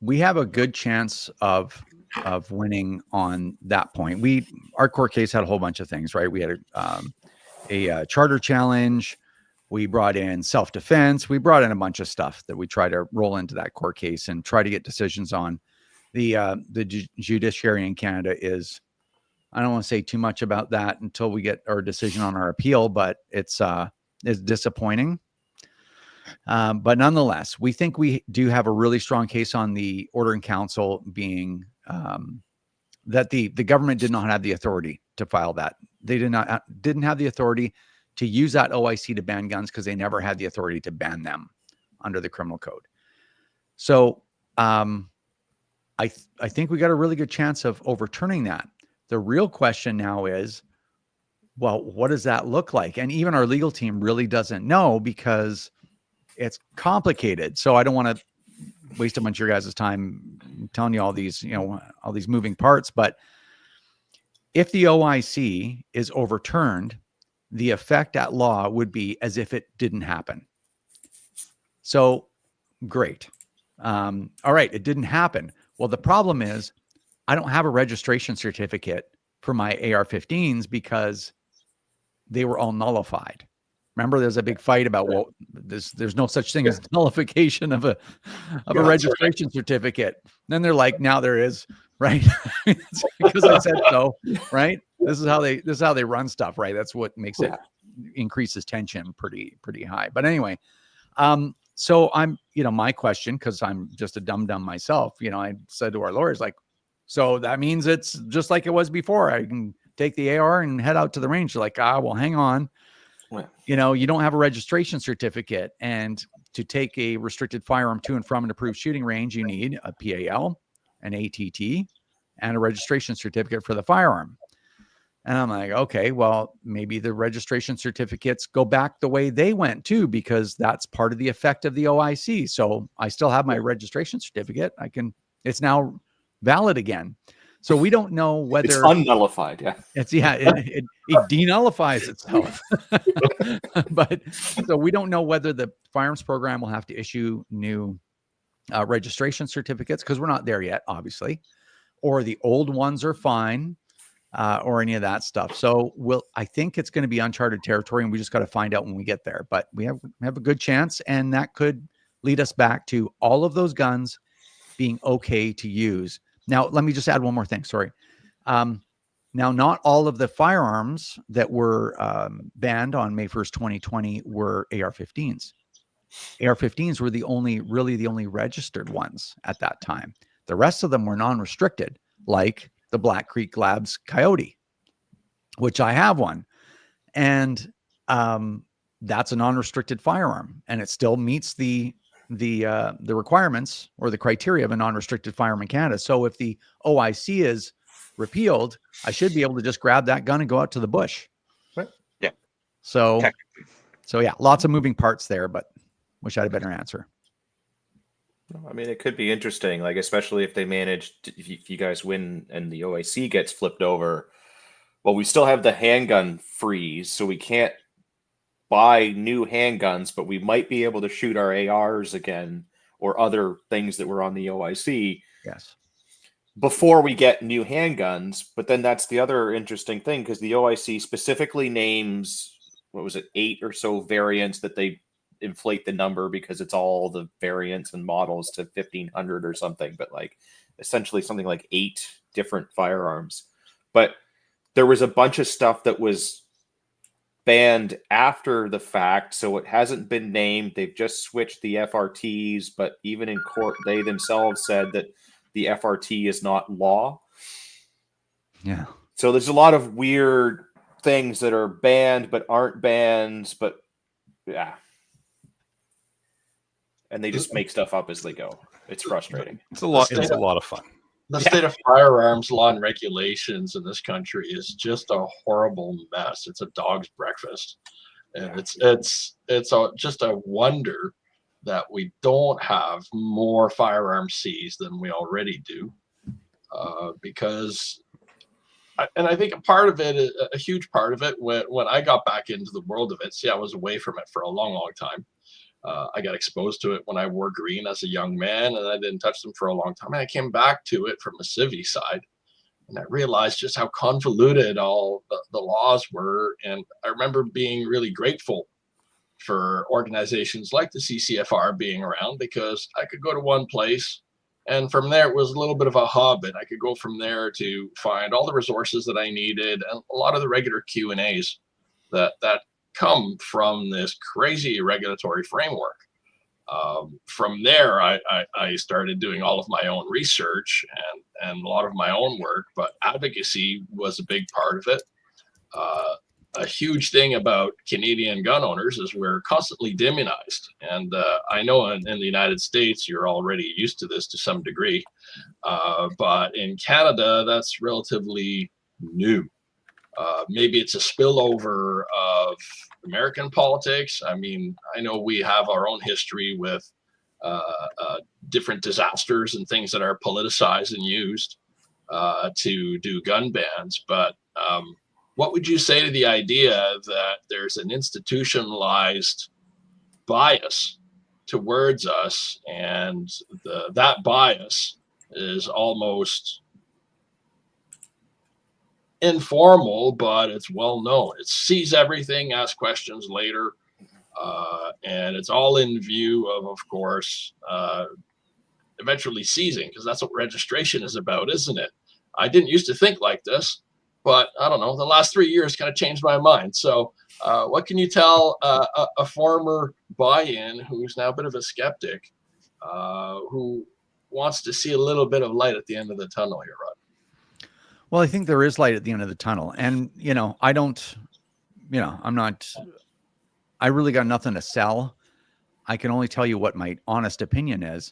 we have a good chance of winning on that point. Our court case had a whole bunch of things, right? We had a charter challenge. We brought in self-defense. We brought in a bunch of stuff that we try to roll into that court case and try to get decisions on. The judiciary in Canada is, I don't want to say too much about that until we get our decision on our appeal, but it's disappointing. But nonetheless, we think we do have a really strong case on the order in council being that the government did not have the authority to file that. They didn't have the authority to use that OIC to ban guns because they never had the authority to ban them under the criminal code. So I think we got a really good chance of overturning that. The real question now is, well, what does that look like? And even our legal team really doesn't know because it's complicated. So I don't want to waste a bunch of your guys' time telling you all these, all these moving parts. But if the OIC is overturned, the effect at law would be as if it didn't happen. So great. All right. It didn't happen. Well, the problem is I don't have a registration certificate for my AR-15s because they were all nullified. Remember, there's a big fight about, well, there's no such thing as nullification of a registration certificate. And then they're like, now there is, right? Because I said so, right? This is how they run stuff, right? That's what makes it increases tension pretty high. But anyway, so I'm, my question, because I'm just a dumb myself, I said to our lawyers, like, so that means it's just like it was before. I can take the AR and head out to the range. They're like, well, hang on. You don't have a registration certificate, and to take a restricted firearm to and from an approved shooting range, you need a PAL, an ATT, and a registration certificate for the firearm. And I'm like, okay, well, maybe the registration certificates go back the way they went too, because that's part of the effect of the OIC. So I still have my registration certificate. It's now valid again. So we don't know whether it's unnullified. Yeah. It denullifies itself. But so we don't know whether the firearms program will have to issue new registration certificates, because we're not there yet, obviously, or the old ones are fine, or any of that stuff. So I think it's going to be uncharted territory, and we just got to find out when we get there. But we have a good chance, and that could lead us back to all of those guns being okay to use. Now, let me just add one more thing. Sorry. Now, not all of the firearms that were banned on May 1st, 2020 were AR-15s. AR-15s were the only registered ones at that time. The rest of them were non-restricted, like the Black Creek Labs Coyote, which I have one. And that's a non-restricted firearm, and it still meets the requirements or the criteria of a non-restricted firearm in Canada. So if the OIC is repealed, I should be able to just grab that gun and go out to the bush. Right. Yeah. So Technically. yeah, lots of moving parts there, but wish I had a better answer. I mean, it could be interesting, like especially if they manage, if you guys win and the OIC gets flipped over. Well, we still have the handgun freeze, so we can't buy new handguns, but we might be able to shoot our ARs again or other things that were on the OIC. Yes. Before we get new handguns. But then that's the other interesting thing, because the OIC specifically names, 8 or so variants that they inflate the number because it's all the variants and models to 1,500 or something, but like essentially something like 8 different firearms. But there was a bunch of stuff that was banned after the fact, so it hasn't been named. They've just switched the FRTs, but even in court, they themselves said that the FRT is not law. Yeah. So there's a lot of weird things that are banned but aren't banned, but yeah. And they just make stuff up as they go. It's frustrating. It's a lot of fun. The state of firearms law and regulations in this country is just a horrible mess. It's a dog's breakfast, and it's just a wonder that we don't have more firearms seized than we already do, because. I think a huge part of it, when I got back into the world of it, I was away from it for a long, long time. I got exposed to it when I wore green as a young man, and I didn't touch them for a long time. And I came back to it from a civvy side, and I realized just how convoluted all the laws were. And I remember being really grateful for organizations like the CCFR being around, because I could go to one place, and from there it was a little bit of a hub, and I could go from there to find all the resources that I needed and a lot of the regular Q&As that come from this crazy regulatory framework. From there, I started doing all of my own research and a lot of my own work, but advocacy was a big part of it. A huge thing about Canadian gun owners is we're constantly demonized. And I know in the United States, you're already used to this to some degree. But in Canada, that's relatively new. Maybe it's a spillover of American politics. I mean, I know we have our own history with different disasters and things that are politicized and used to do gun bans. But what would you say to the idea that there's an institutionalized bias towards us, and that bias is almost informal, but it's well known? It sees everything, asks questions later, and it's all in view of course, eventually seizing, because that's what registration is about, isn't it? I didn't used to think like this, but I don't know, the last 3 years kind of changed my mind. So what can you tell a former buy-in who's now a bit of a skeptic, who wants to see a little bit of light at the end of the tunnel here, Rod? Well, I think there is light at the end of the tunnel. And, I really got nothing to sell. I can only tell you what my honest opinion is.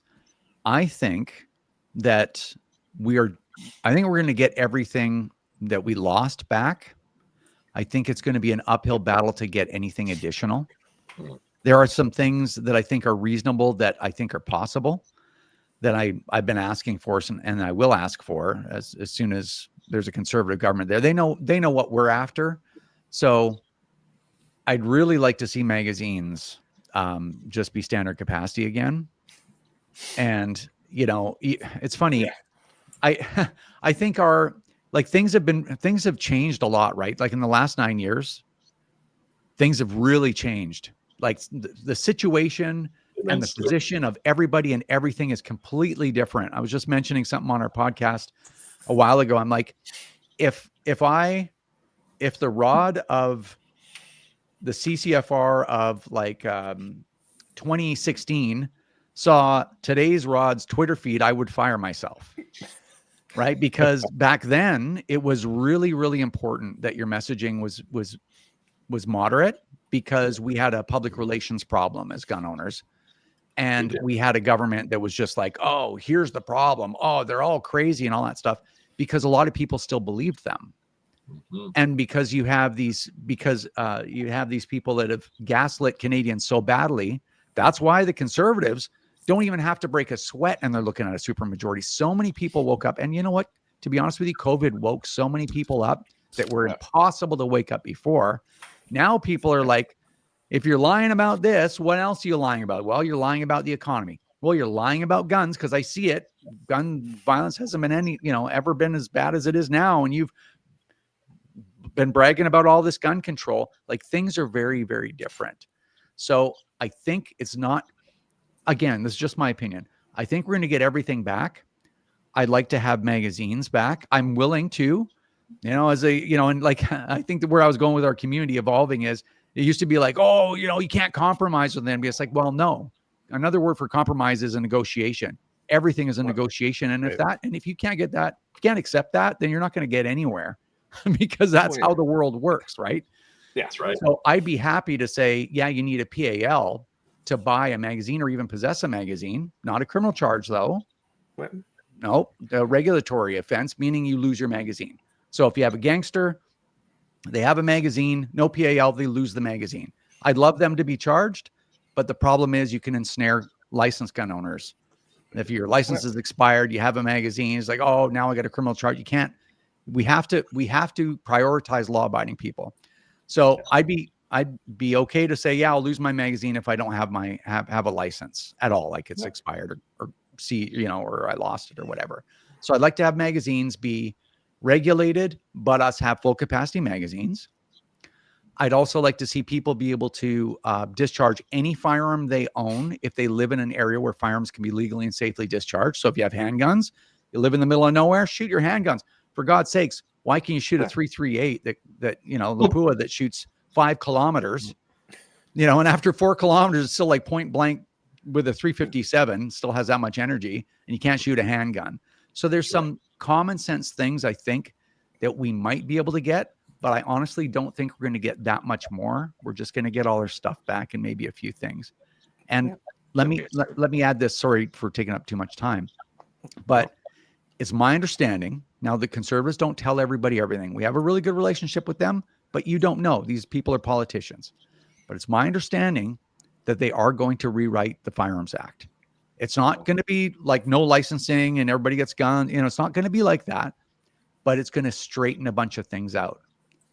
I think that we're going to get everything that we lost back. I think it's going to be an uphill battle to get anything additional. There are some things that I think are reasonable, that I think are possible, that I've been asking for, and I will ask for as soon as there's a conservative government there. They know what we're after. So I'd really like to see magazines just be standard capacity again. And, it's funny. I think things have changed a lot, right? Like in the last 9 years, things have really changed. Like the situation and the position of everybody and everything is completely different. I was just mentioning something on our podcast a while ago. I'm like, if the rod of the CCFR of 2016 saw today's Rod's Twitter feed, I would fire myself. Right? Because back then it was really, really important that your messaging was moderate, because we had a public relations problem as gun owners. And we had a government that was just like, oh, here's the problem. Oh, they're all crazy and all that stuff, because a lot of people still believed them. And because you have these people that have gaslit Canadians so badly, that's why the Conservatives don't even have to break a sweat and they're looking at a supermajority. So many people woke up, and you know what? To be honest with you, COVID woke so many people up that were impossible to wake up before. Now people are like, if you're lying about this, what else are you lying about? Well, you're lying about the economy. Well, you're lying about guns, because I see it. Gun violence hasn't been ever been as bad as it is now. And you've been bragging about all this gun control. Like, things are very, very different. So I think it's not, again, this is just my opinion. I think we're going to get everything back. I'd like to have magazines back. I'm willing to, and like, I think that where I was going with our community evolving is, it used to be like, oh, you can't compromise with them. It's like, well, no. Another word for compromise is a negotiation. Everything is a negotiation. And if you can't get that, if you can't accept that, then you're not going to get anywhere, because that's how the world works, right? Yeah, that's right. So I'd be happy to say, yeah, you need a PAL to buy a magazine or even possess a magazine. Not a criminal charge, though. No, a regulatory offense, meaning you lose your magazine. So if you have a gangster, they have a magazine, no PAL, they lose the magazine. I'd love them to be charged, but the problem is you can ensnare licensed gun owners. If your license is expired, you have a magazine, it's like, oh, now I got a criminal charge. You can't. We have to prioritize law-abiding people. So I'd be okay to say, yeah, I'll lose my magazine if I don't have have a license at all, like it's expired or or I lost it or whatever. So I'd like to have magazines be regulated, but us have full capacity magazines. I'd also like to see people be able to discharge any firearm they own if they live in an area where firearms can be legally and safely discharged. So if you have handguns, you live in the middle of nowhere, shoot your handguns. For God's sakes, why can't you shoot a 338 that Lapua that shoots 5 kilometers, and after 4 kilometers, it's still like point blank with a 357, still has that much energy, and you can't shoot a handgun. So there's some common sense things I think that we might be able to get, but I honestly don't think we're going to get that much more. We're just going to get all our stuff back and maybe a few things. And let me add this. Sorry for taking up too much time, but it's my understanding. Now, the Conservatives don't tell everybody everything. We have a really good relationship with them, but you don't know. These people are politicians. But it's my understanding that they are going to rewrite the Firearms Act. It's not going to be like no licensing and everybody gets guns. It's not going to be like that, but it's going to straighten a bunch of things out.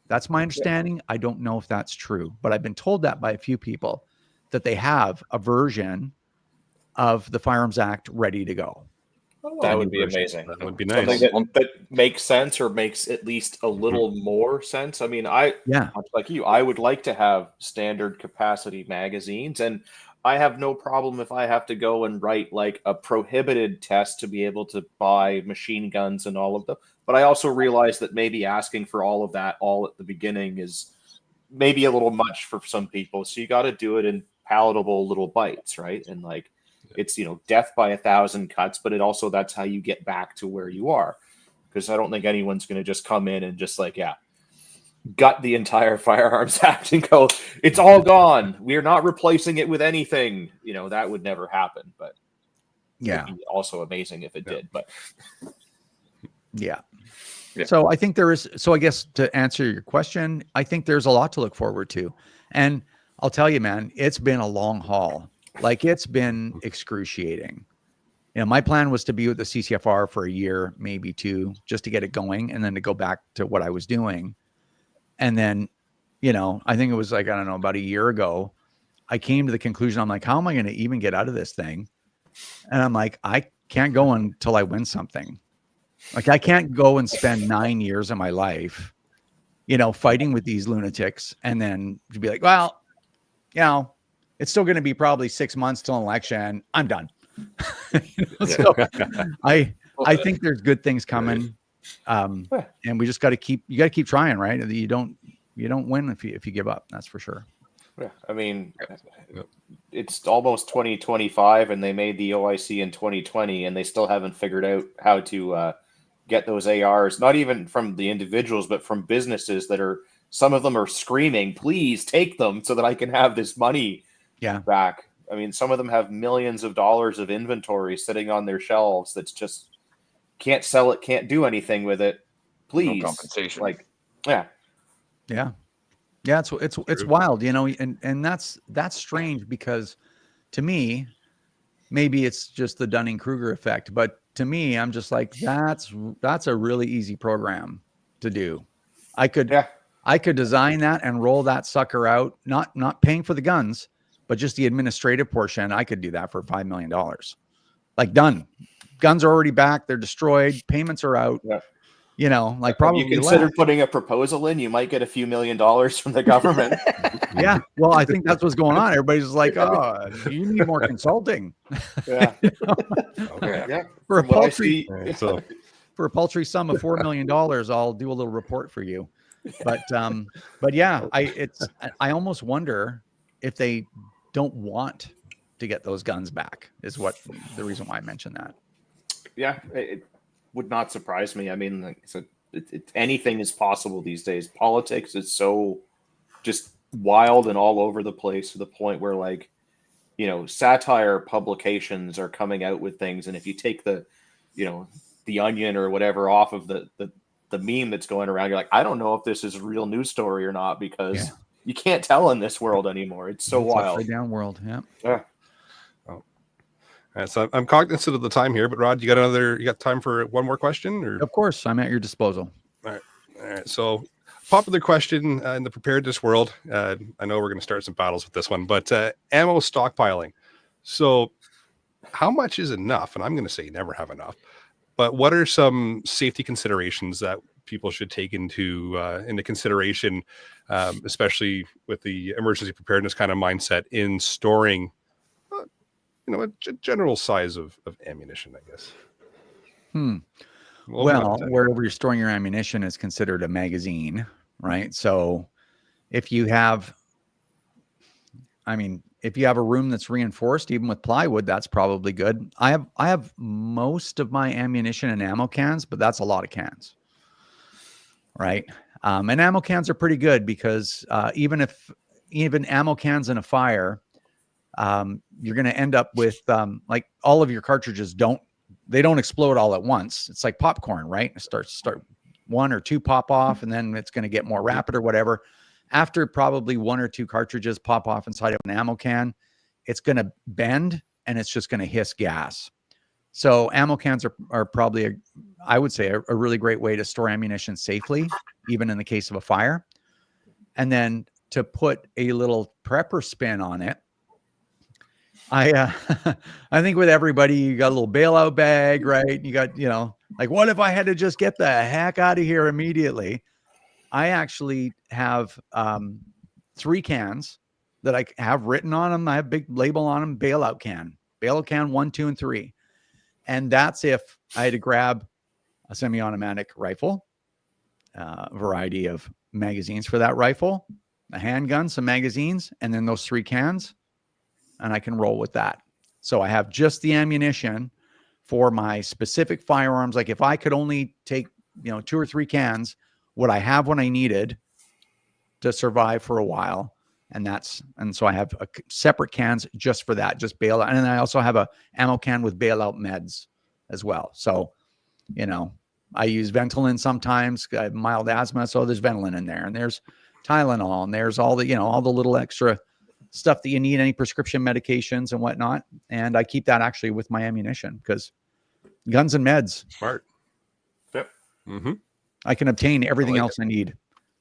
That's my understanding. I don't know if that's true, but I've been told that by a few people, that they have a version of the Firearms Act ready to go. That would be amazing. That would be nice. Something that makes sense, or makes at least a little more sense. I mean, much like you, I would like to have standard capacity magazines, and I have no problem if I have to go and write like a prohibited test to be able to buy machine guns and all of them. But I also realize that maybe asking for all of that all at the beginning is maybe a little much for some people. So you got to do it in palatable little bites, right? And like, it's, death by 1,000 cuts, but that's how you get back to where you are. Because I don't think anyone's going to just come in and just like, gut the entire Firearms Act and go, it's all gone. We're not replacing it with anything. That would never happen. But it'd be also amazing if it did. But yeah. So I think there is. So I guess to answer your question, I think there's a lot to look forward to. And I'll tell you, man, it's been a long haul. Like, it's been excruciating. My plan was to be with the CCFR for a year, maybe 2, just to get it going, and then to go back to what I was doing. And then, I think it was like, I don't know, about a year ago, I came to the conclusion, I'm like, how am I going to even get out of this thing? And I'm like, I can't go until I win something. Like, I can't go and spend 9 years of my life, fighting with these lunatics, and then to be like, well, it's still going to be probably 6 months till an election. I'm done. So I think there's good things coming. And we just got to keep trying, right? You don't win if you give up. That's for sure. Yeah, I mean, Yep. it's almost 2025, and they made the OIC in 2020, and they still haven't figured out how to get those ARs, not even from the individuals, but from businesses that are, some of them are screaming, please take them so that I can have this money back. I mean, some of them have millions of dollars of inventory sitting on their shelves that's just can't sell it, can't do anything with it. Please. No compensation. Like, yeah. Yeah. Yeah, it's wild, you know, and that's strange because to me, maybe it's just the Dunning-Kruger effect, but to me, I'm just like, that's a really easy program to do. I could design that and roll that sucker out, not paying for the guns, but just the administrative portion. I could do that for $5 million. Like, done. Guns are already back, they're destroyed, payments are out. Yeah. You know, like, probably you consider putting a proposal in, you might get a few $1 million from the government. Yeah. Well, I think that's what's going on. Everybody's like, oh, you need more consulting. Yeah. You know? Okay. Yeah. For a From what I paltry, see- So for a paltry sum of $4 million, I'll do a little report for you. But yeah, I almost wonder if they don't want to get those guns back, is what the reason why I mentioned that. Yeah, it would not surprise me. I mean, like I said, anything is possible these days. Politics is so just wild and all over the place to the point where, like, you know, satire publications are coming out with things, and if you take the, you know, the Onion or whatever off of the meme that's going around, you're like, I don't know if this is a real news story or not, because you can't tell in this world anymore. It's so wild. Upside down world. Yeah. Yeah. All right, so I'm cognizant of the time here, but Rod, you got time for one more question? Or Of course, I'm at your disposal. all right. So, popular question in the preparedness world. I know we're going to start some battles with this one, but ammo stockpiling. So, how much is enough? And I'm going to say you never have enough. But what are some safety considerations that people should take into consideration, especially with the emergency preparedness kind of mindset in storing, a general size of ammunition, I guess. Well, wherever you're storing your ammunition is considered a magazine, right? So if you have a room that's reinforced, even with plywood, that's probably good. I have most of my ammunition in ammo cans, but that's a lot of cans, right? And ammo cans are pretty good because even ammo cans in a fire, you're going to end up with like all of your cartridges don't explode all at once. It's like popcorn, right? Start one or two pop off, and then it's going to get more rapid or whatever. After probably one or two cartridges pop off inside of an ammo can, it's going to bend and it's just going to hiss gas. So ammo cans are probably, I would say, a really great way to store ammunition safely, even in the case of a fire. And then to put a little prepper spin on it, I think with everybody, you got a little bailout bag, right? You got, like, what if I had to just get the heck out of here immediately? I actually have 3 cans that I have written on them. I have a big label on them, bailout can 1, 2, and 3. And that's if I had to grab a semi-automatic rifle, a variety of magazines for that rifle, a handgun, some magazines, and then those 3 cans. And I can roll with that. So I have just the ammunition for my specific firearms. Like if I could only take, 2 or 3 cans, would I have what I needed to survive for a while? And so I have separate cans just for that, just bailout. And then I also have a ammo can with bailout meds as well. So, I use Ventolin sometimes. I have mild asthma, so there's Ventolin in there, and there's Tylenol, and there's all the, all the little extra stuff that you need, any prescription medications and whatnot. And I keep that actually with my ammunition because guns and meds. Smart. Yep. Mm-hmm. I can obtain everything else I need.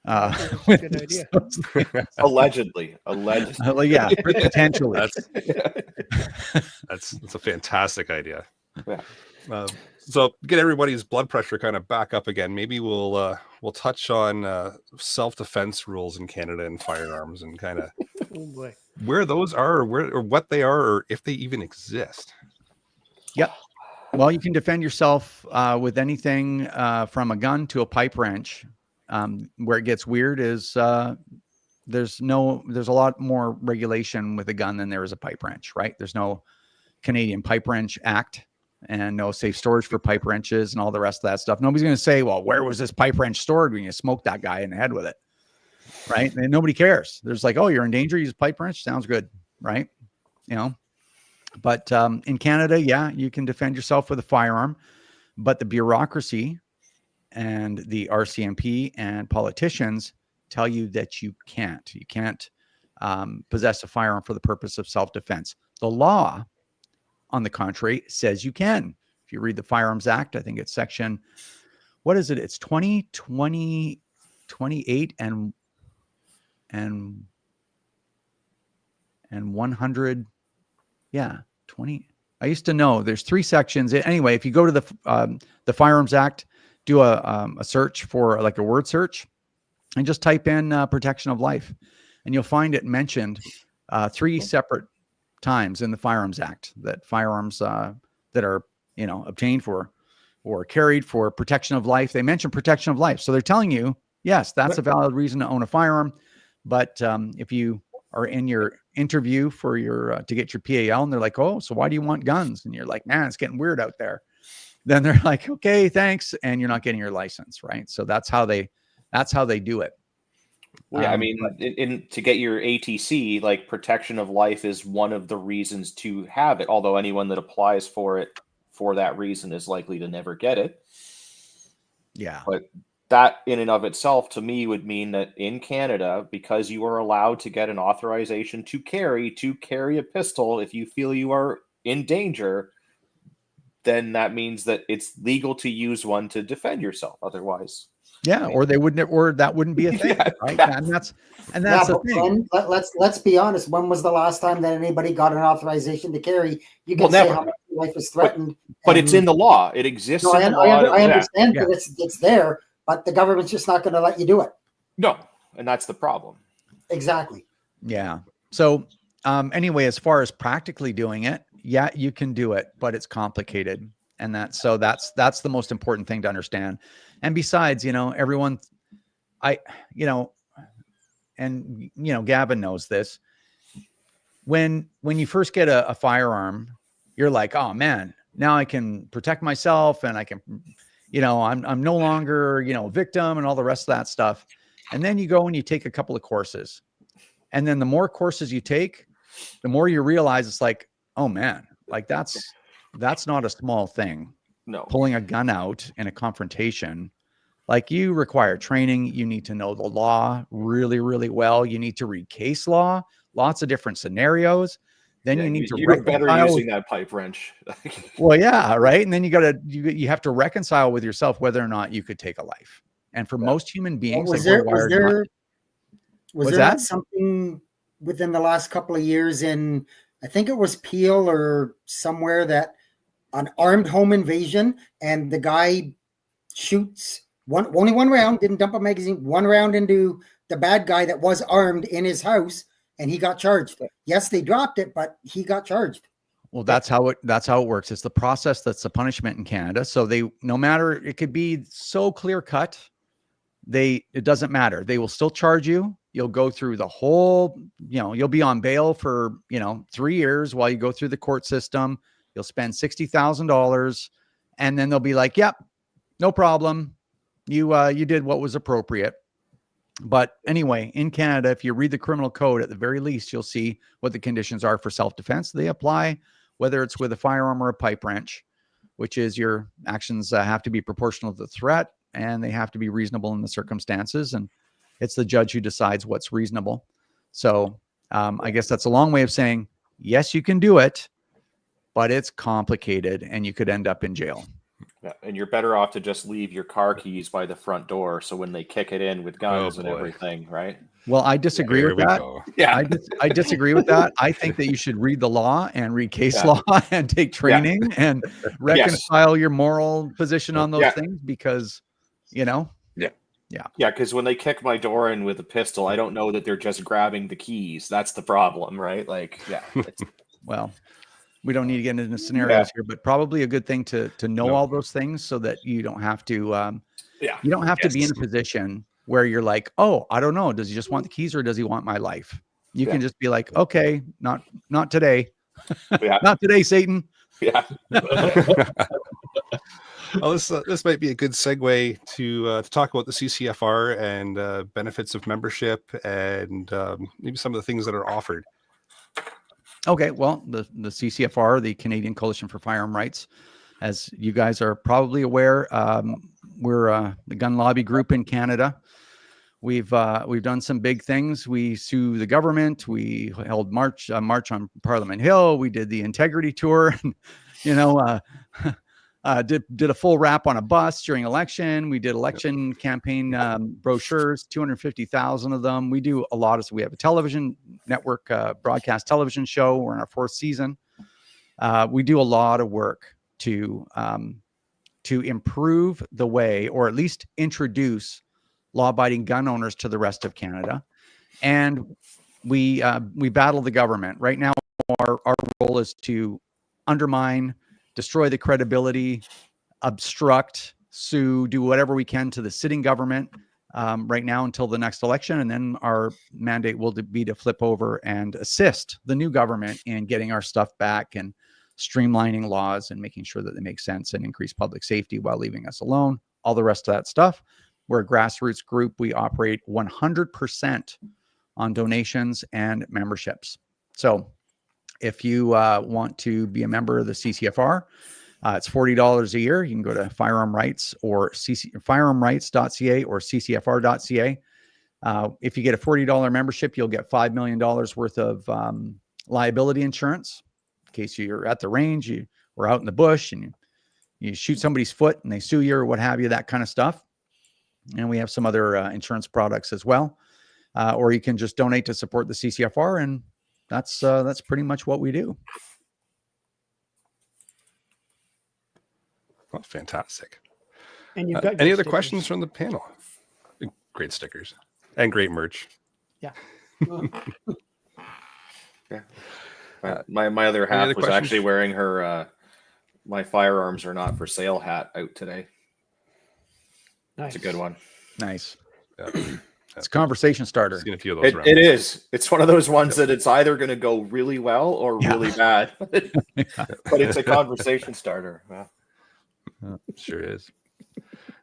Good idea. Allegedly. Yeah, potentially. That's a fantastic idea. Yeah. So get everybody's blood pressure kind of back up again. Maybe we'll touch on self-defense rules in Canada and firearms and kind of where those are, or what they are, or if they even exist. Yep. Well, you can defend yourself with anything from a gun to a pipe wrench. Where it gets weird is there's a lot more regulation with a gun than there is a pipe wrench, right? There's no Canadian Pipe Wrench Act and no safe storage for pipe wrenches and all the rest of that stuff. Nobody's going to say, well, where was this pipe wrench stored when you smoked that guy in the head with it? Right. And nobody cares. There's like, oh, you're in danger. Use a pipe wrench. Sounds good. Right. You know, but in Canada, yeah, you can defend yourself with a firearm, but the bureaucracy and the RCMP and politicians tell you that you can't. You can't possess a firearm for the purpose of self-defense. The law, on the contrary, says you can. If you read the Firearms Act, I think it's section, what is it? It's 28 and 100. Yeah, 20. I used to know there's 3 sections. Anyway, if you go to the Firearms Act, do a search for like a word search and just type in protection of life, and you'll find it mentioned 3 separate times in the Firearms Act that firearms that are, you know, obtained for or carried for protection of life. They mention protection of life. So they're telling you, yes, that's a valid reason to own a firearm. But if you are in your interview for your to get your PAL and they're like, oh, so why do you want guns? And you're like, man, it's getting weird out there. Then they're like, okay, thanks. And you're not getting your license. Right. So that's how they do it. Yeah, I mean, to get your ATC, like protection of life is one of the reasons to have it. Although anyone that applies for it for that reason is likely to never get it. Yeah. But that in and of itself, to me, would mean that in Canada, because you are allowed to get an authorization to carry a pistol if you feel you are in danger, then that means that it's legal to use one to defend yourself. Otherwise, yeah, or they wouldn't, or that wouldn't be a thing, Yeah. right? And that's the thing. Let's be honest. When was the last time that anybody got an auzation to carry? You can Well, say never. how much your life is threatened, but it's in the law. It exists No, in the I law. understand Yeah. that it's there, but the government's just not going to let you do it. No, and that's the problem. Exactly. Yeah. So anyway, as far as practically doing it, yeah, you can do it, but it's complicated. And that's the most important thing to understand. And besides, you know, everyone, Gavin knows this. When you first get a firearm, you're like, oh man, now I can protect myself and I can, you know, I'm no longer, you know, a victim and all the rest of that stuff. And then you go and you take a couple of courses. And then the more courses you take, the more you realize it's like, oh man, like that's not a small thing. No. Pulling a gun out in a confrontation, like you require training. You need to know the law really, really well. You need to read case law, lots of different scenarios. Then you need to you're better reconcile using that pipe wrench. Well, yeah, right. And then you have to reconcile with yourself whether or not you could take a life. And for most human beings, Was like, there that? not something within the last couple of years in, I think it was Peel or somewhere, that an armed home invasion and the guy shoots only one round, didn't dump a magazine, one round into the bad guy that was armed in his house, and he got charged. Yes, they dropped it, but he got charged. Well, that's how it works. It's the process that's the punishment in Canada. So no matter, it could be so clear cut, it doesn't matter. They will still charge you. You'll go through the whole, you know, you'll be on bail for, 3 years while you go through the court system. You'll spend $60,000 and then they'll be like, yep, no problem. You did what was appropriate. But anyway, in Canada, if you read the criminal code, at the very least, you'll see what the conditions are for self-defense. They apply whether it's with a firearm or a pipe wrench, which is your actions have to be proportional to the threat and they have to be reasonable in the circumstances. And it's the judge who decides what's reasonable. So I guess that's a long way of saying, yes, you can do it, but it's complicated and you could end up in jail. Yeah, and you're better off to just leave your car keys by the front door. So when they kick it in with guns and everything, right? Well, I disagree with that. Yeah, I disagree with that. I think that you should read the law and read case law and take training and reconcile your moral position on those things because, Yeah, because when they kick my door in with a pistol, I don't know that they're just grabbing the keys. That's the problem, right? Like, well, we don't need to get into scenarios here, but probably a good thing to know all those things so that you don't have to, you don't have to be in a position where you're like, oh, I don't know. Does he just want the keys or does he want my life? You can just be like, okay, not today. Yeah. Not today, Satan. Yeah. Well, this might be a good segue to talk about the CCFR and benefits of membership and maybe some of the things that are offered. Okay, well, the CCFR, the Canadian Coalition for Firearm Rights, as you guys are probably aware, we're the gun lobby group in Canada. We've done some big things. We sue the government. We held march on Parliament Hill. We did the integrity tour. You know, did a full wrap on a bus during election. We did election campaign brochures, 250,000 of them. We do a lot of. We have a television network, broadcast television show. We're in our 4th season. We do a lot of work to improve the way, or at least introduce law-abiding gun owners to the rest of Canada. And we battle the government. Right now, our role is to undermine, destroy the credibility, obstruct, sue, do whatever we can to the sitting government right now until the next election. And then our mandate will be to flip over and assist the new government in getting our stuff back and streamlining laws and making sure that they make sense and increase public safety while leaving us alone. All the rest of that stuff. We're a grassroots group. We operate 100% on donations and memberships. So if you want to be a member of the CCFR, it's $40 a year. You can go to Firearm Rights or firearmrights.ca or ccfr.ca. If you get a $40 membership, you'll get $5 million worth of liability insurance in case you're at the range, or out in the bush and you shoot somebody's foot and they sue you or what have you, that kind of stuff. And we have some other insurance products as well. Or you can just donate to support the CCFR, and that's pretty much what we do. Well, fantastic. And you've got any other stickers. questions from the panel? Great stickers and great merch. Yeah. Yeah. My other half was questions? actually wearing her my firearms are not for sale hat out today. Nice. It's a good one. Nice. Yeah. It's a conversation starter. Seen a few of those around. It is. It's one of those ones that it's either going to go really well or really bad. But it's a conversation starter. Yeah. Sure is.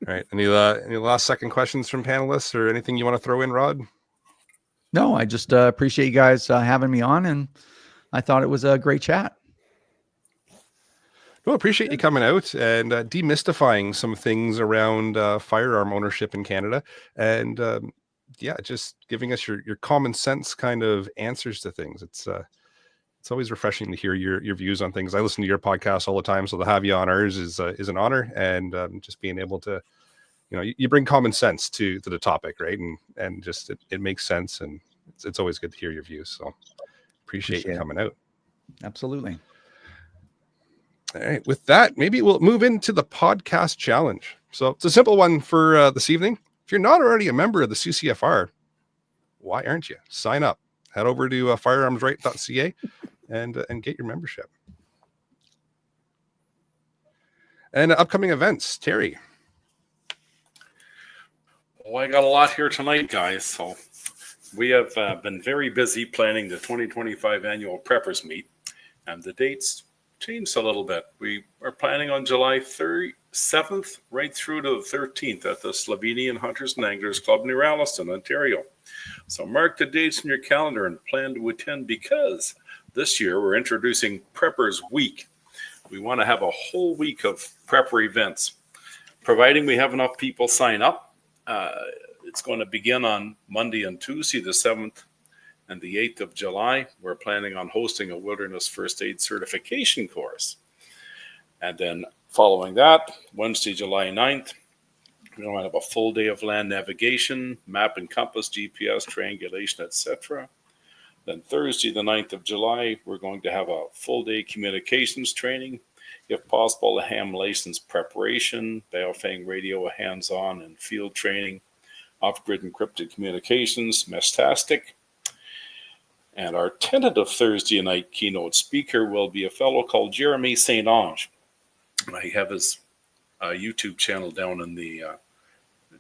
All right. Any last second questions from panelists or anything you want to throw in, Rod? No, I just appreciate you guys having me on, and I thought it was a great chat. Well, appreciate you coming out and demystifying some things around firearm ownership in Canada, and just giving us your common sense kind of answers to things. It's always refreshing to hear your views on things. I listen to your podcast all the time, so to have you on ours is an honor, and just being able to, you bring common sense to the topic, right? And just it makes sense, and it's always good to hear your views. So appreciate you coming out. Absolutely. All right. With that, maybe we'll move into the podcast challenge. So it's a simple one for this evening. If you're not already a member of the CCFR, why aren't you? Sign up. Head over to firearmsright.ca and get your membership. And upcoming events, Terry. Well, I got a lot here tonight, guys. So we have been very busy planning the 2025 annual Preppers Meet, and the dates changed a little bit. We are planning on July 7th right through to the 13th at the Slovenian Hunters and Anglers Club near Alliston, Ontario. So mark the dates in your calendar and plan to attend, because this year we're introducing Preppers Week. We want to have a whole week of prepper events, providing we have enough people sign up. It's going to begin on Monday and Tuesday, the 7th and the 8th of July. We're planning on hosting a wilderness first aid certification course. And then following that, Wednesday, July 9th, we're going to have a full day of land navigation, map and compass, GPS, triangulation, etc. Then Thursday, the 9th of July, we're going to have a full day communications training, if possible, a ham license preparation, Baofeng radio hands-on and field training, off-grid encrypted communications, Mestastic. And our tentative Thursday night keynote speaker will be a fellow called Jeremy St. Ange. I have his YouTube channel down a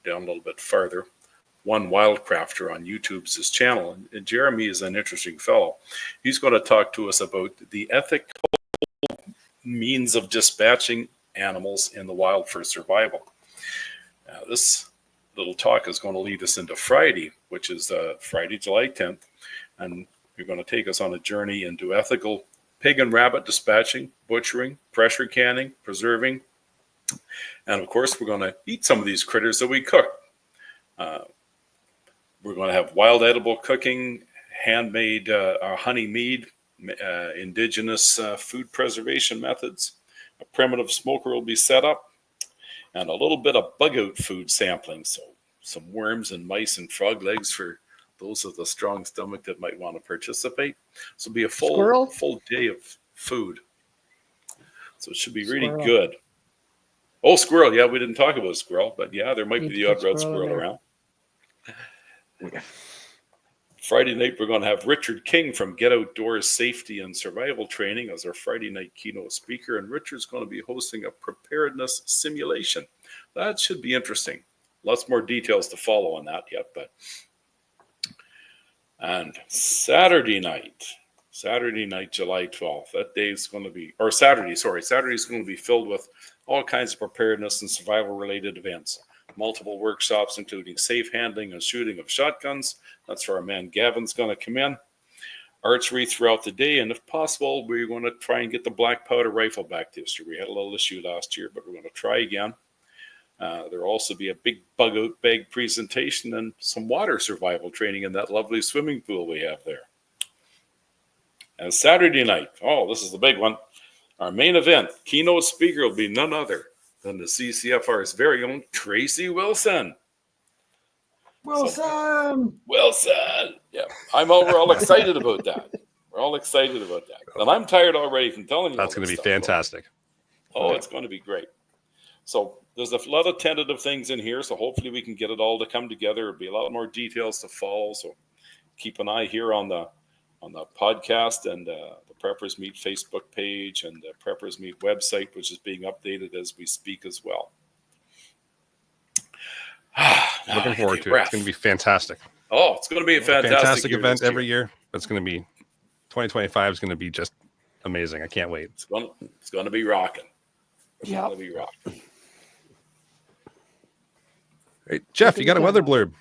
little bit farther. One Wildcrafter on YouTube's his channel. And Jeremy is an interesting fellow. He's going to talk to us about the ethical means of dispatching animals in the wild for survival. This little talk is going to lead us into Friday, which is Friday, July 10th. And you're going to take us on a journey into ethical pig and rabbit dispatching, butchering, pressure canning, preserving. And of course, we're going to eat some of these critters that we cook. We're going to have wild edible cooking, handmade honey mead, indigenous food preservation methods. A primitive smoker will be set up, and a little bit of bug out food sampling. So some worms and mice and frog legs for those with a strong stomach that might want to participate. So it'll be a full day of food. So it should be really good. Oh, squirrel. Yeah, we didn't talk about squirrel, but yeah, there might be the odd red squirrel around. Friday night, we're going to have Richard King from Get Outdoors Safety and Survival Training as our Friday night keynote speaker. And Richard's going to be hosting a preparedness simulation. That should be interesting. Lots more details to follow on that yet. And Saturday night, July 12th, that day is going to be, or Saturday is going to be filled with all kinds of preparedness and survival related events. Multiple workshops, including safe handling and shooting of shotguns. That's where our man Gavin's going to come in. Archery throughout the day, and if possible, we're going to try and get the black powder rifle back this year. We had a little issue last year, but we're going to try again. There'll also be a big bug out bag presentation and some water survival training in that lovely swimming pool we have there. And Saturday night, this is the big one. Our main event, keynote speaker will be none other than the CCFR's very own Tracy Wilson. Wilson! Yeah, we're all excited about that. And I'm tired already from telling you. That's going to be fantastic. It's going to be great. So there's a lot of tentative things in here, so hopefully we can get it all to come together. There'll be a lot more details to follow, so keep an eye here on the podcast and the Preppers Meet Facebook page and the Preppers Meet website, which is being updated as we speak as well. Looking forward to it. It's going to be fantastic. It's going to be a fantastic event every year. It's going to be 2025 is going to be just amazing. I can't wait. It's going to be rocking. Great. Jeff, you got a weather blurb?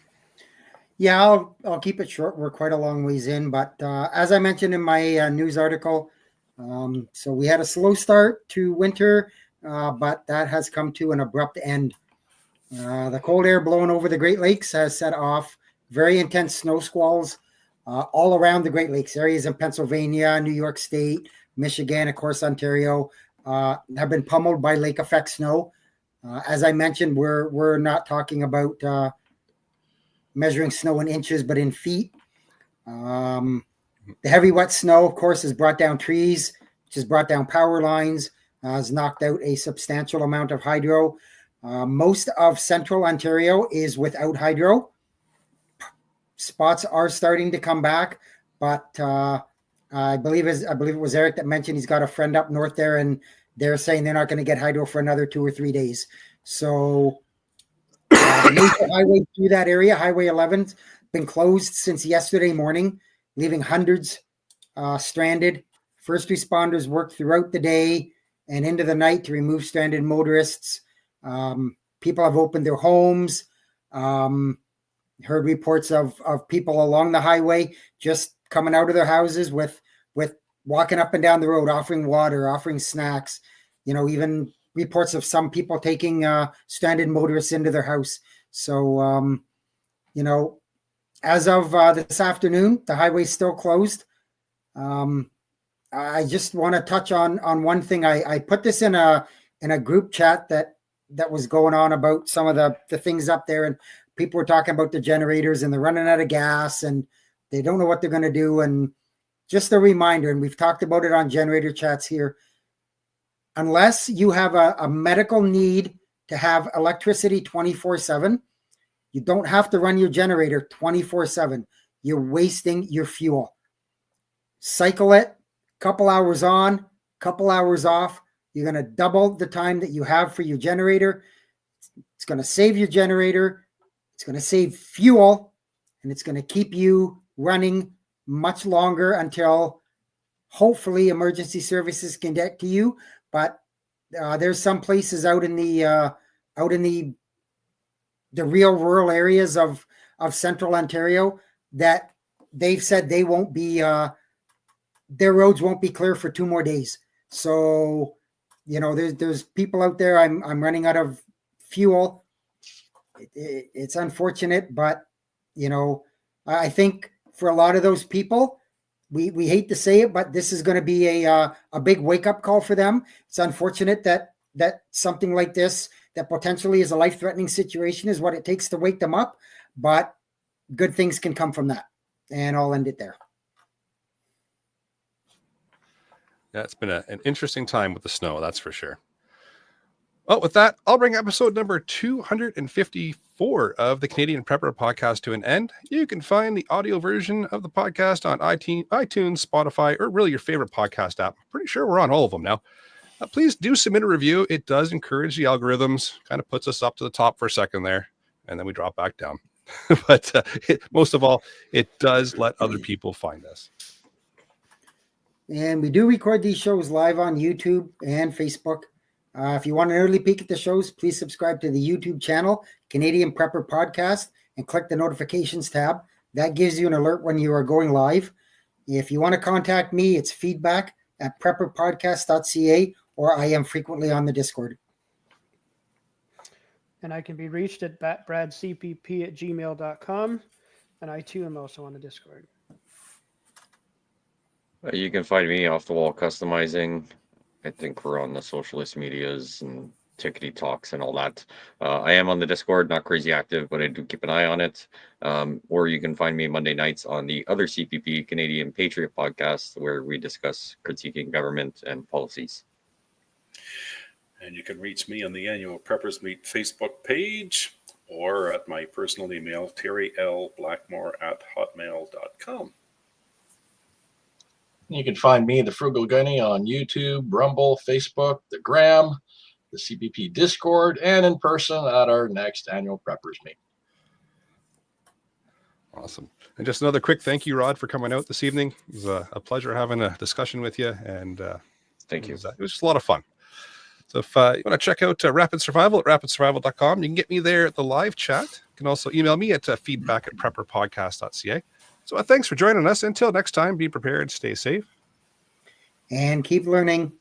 Yeah, I'll keep it short. We're quite a long ways in, but as I mentioned in my news article, so we had a slow start to winter, but that has come to an abrupt end. The cold air blowing over the Great Lakes has set off very intense snow squalls all around the Great Lakes. Areas in Pennsylvania, New York State, Michigan, of course, Ontario, have been pummeled by lake effect snow. As I mentioned, we're not talking about measuring snow in inches, but in feet. The heavy wet snow, of course, has brought down trees, which has brought down power lines, has knocked out a substantial amount of hydro. Most of central Ontario is without hydro. Spots are starting to come back, but I believe it was Eric that mentioned he's got a friend up north there, and they're saying they're not going to get hydro for another 2 or 3 days. So the major highway through that area, Highway 11, been closed since yesterday morning, leaving hundreds stranded. First responders worked throughout the day and into the night to remove stranded motorists. People have opened their homes. Heard reports of people along the highway just coming out of their houses with walking up and down the road, offering water, offering snacks. Even reports of some people taking stranded motorists into their house. So, as of this afternoon, the highway's still closed. I just want to touch on one thing. I put this in a group chat that was going on about some of the things up there, and people were talking about the generators and they're running out of gas and they don't know what they're going to do. And just a reminder, and we've talked about it on generator chats here, unless you have a medical need to have electricity 24/7, you don't have to run your generator 24/7. You're wasting your fuel. Cycle it, couple hours on, couple hours off. You're going to double the time that you have for your generator. It's going to save your generator. It's going to save fuel, and it's going to keep you running much longer until hopefully emergency services can get to you. But there's some places out in the real rural areas of central Ontario that they've said they won't be their roads won't be clear for 2 more days. So, there's people out there. I'm running out of fuel. It's unfortunate, but I think for a lot of those people, we hate to say it, but this is going to be a big wake up call for them. It's unfortunate that something like this, that potentially is a life threatening situation, is what it takes to wake them up. But good things can come from that, and I'll end it there. Yeah, it's been an interesting time with the snow, that's for sure. Well, with that, I'll bring episode number 254 of the Canadian Prepper Podcast to an end. You can find the audio version of the podcast on iTunes, Spotify, or really your favorite podcast app. Pretty sure we're on all of them now. Please do submit a review. It does encourage the algorithms, kind of puts us up to the top for a second there, and then we drop back down. But most of all, it does let other people find us. And we do record these shows live on YouTube and Facebook. If you want an early peek at the shows, please subscribe to the YouTube channel, Canadian Prepper Podcast, and click the notifications tab. That gives you an alert when you are going live. If you want to contact me, it's feedback@prepperpodcast.ca, or I am frequently on the Discord. And I can be reached at bradcpp@gmail.com. And I too am also on the Discord. You can find me off the wall customizing. I think we're on the socialist medias and tickety talks and all that. I am on the Discord, not crazy active, but I do keep an eye on it. Or you can find me Monday nights on the other CPP, Canadian Patriot Podcast, where we discuss critiquing government and policies. And you can reach me on the annual Preppers Meet Facebook page or at my personal email, terrylblackmore@hotmail.com. You can find me, the Frugal Gunny, on YouTube, Rumble, Facebook, the Gram, the CPP Discord, and in person at our next annual Preppers Meet. Awesome. And just another quick thank you, Rod, for coming out this evening. It was a pleasure having a discussion with you. And thank you. It was just a lot of fun. So if you want to check out Rapid Survival at rapidsurvival.com, you can get me there at the live chat. You can also email me at feedback@prepperpodcast.ca. So thanks for joining us. Until next time, be prepared, stay safe, and keep learning.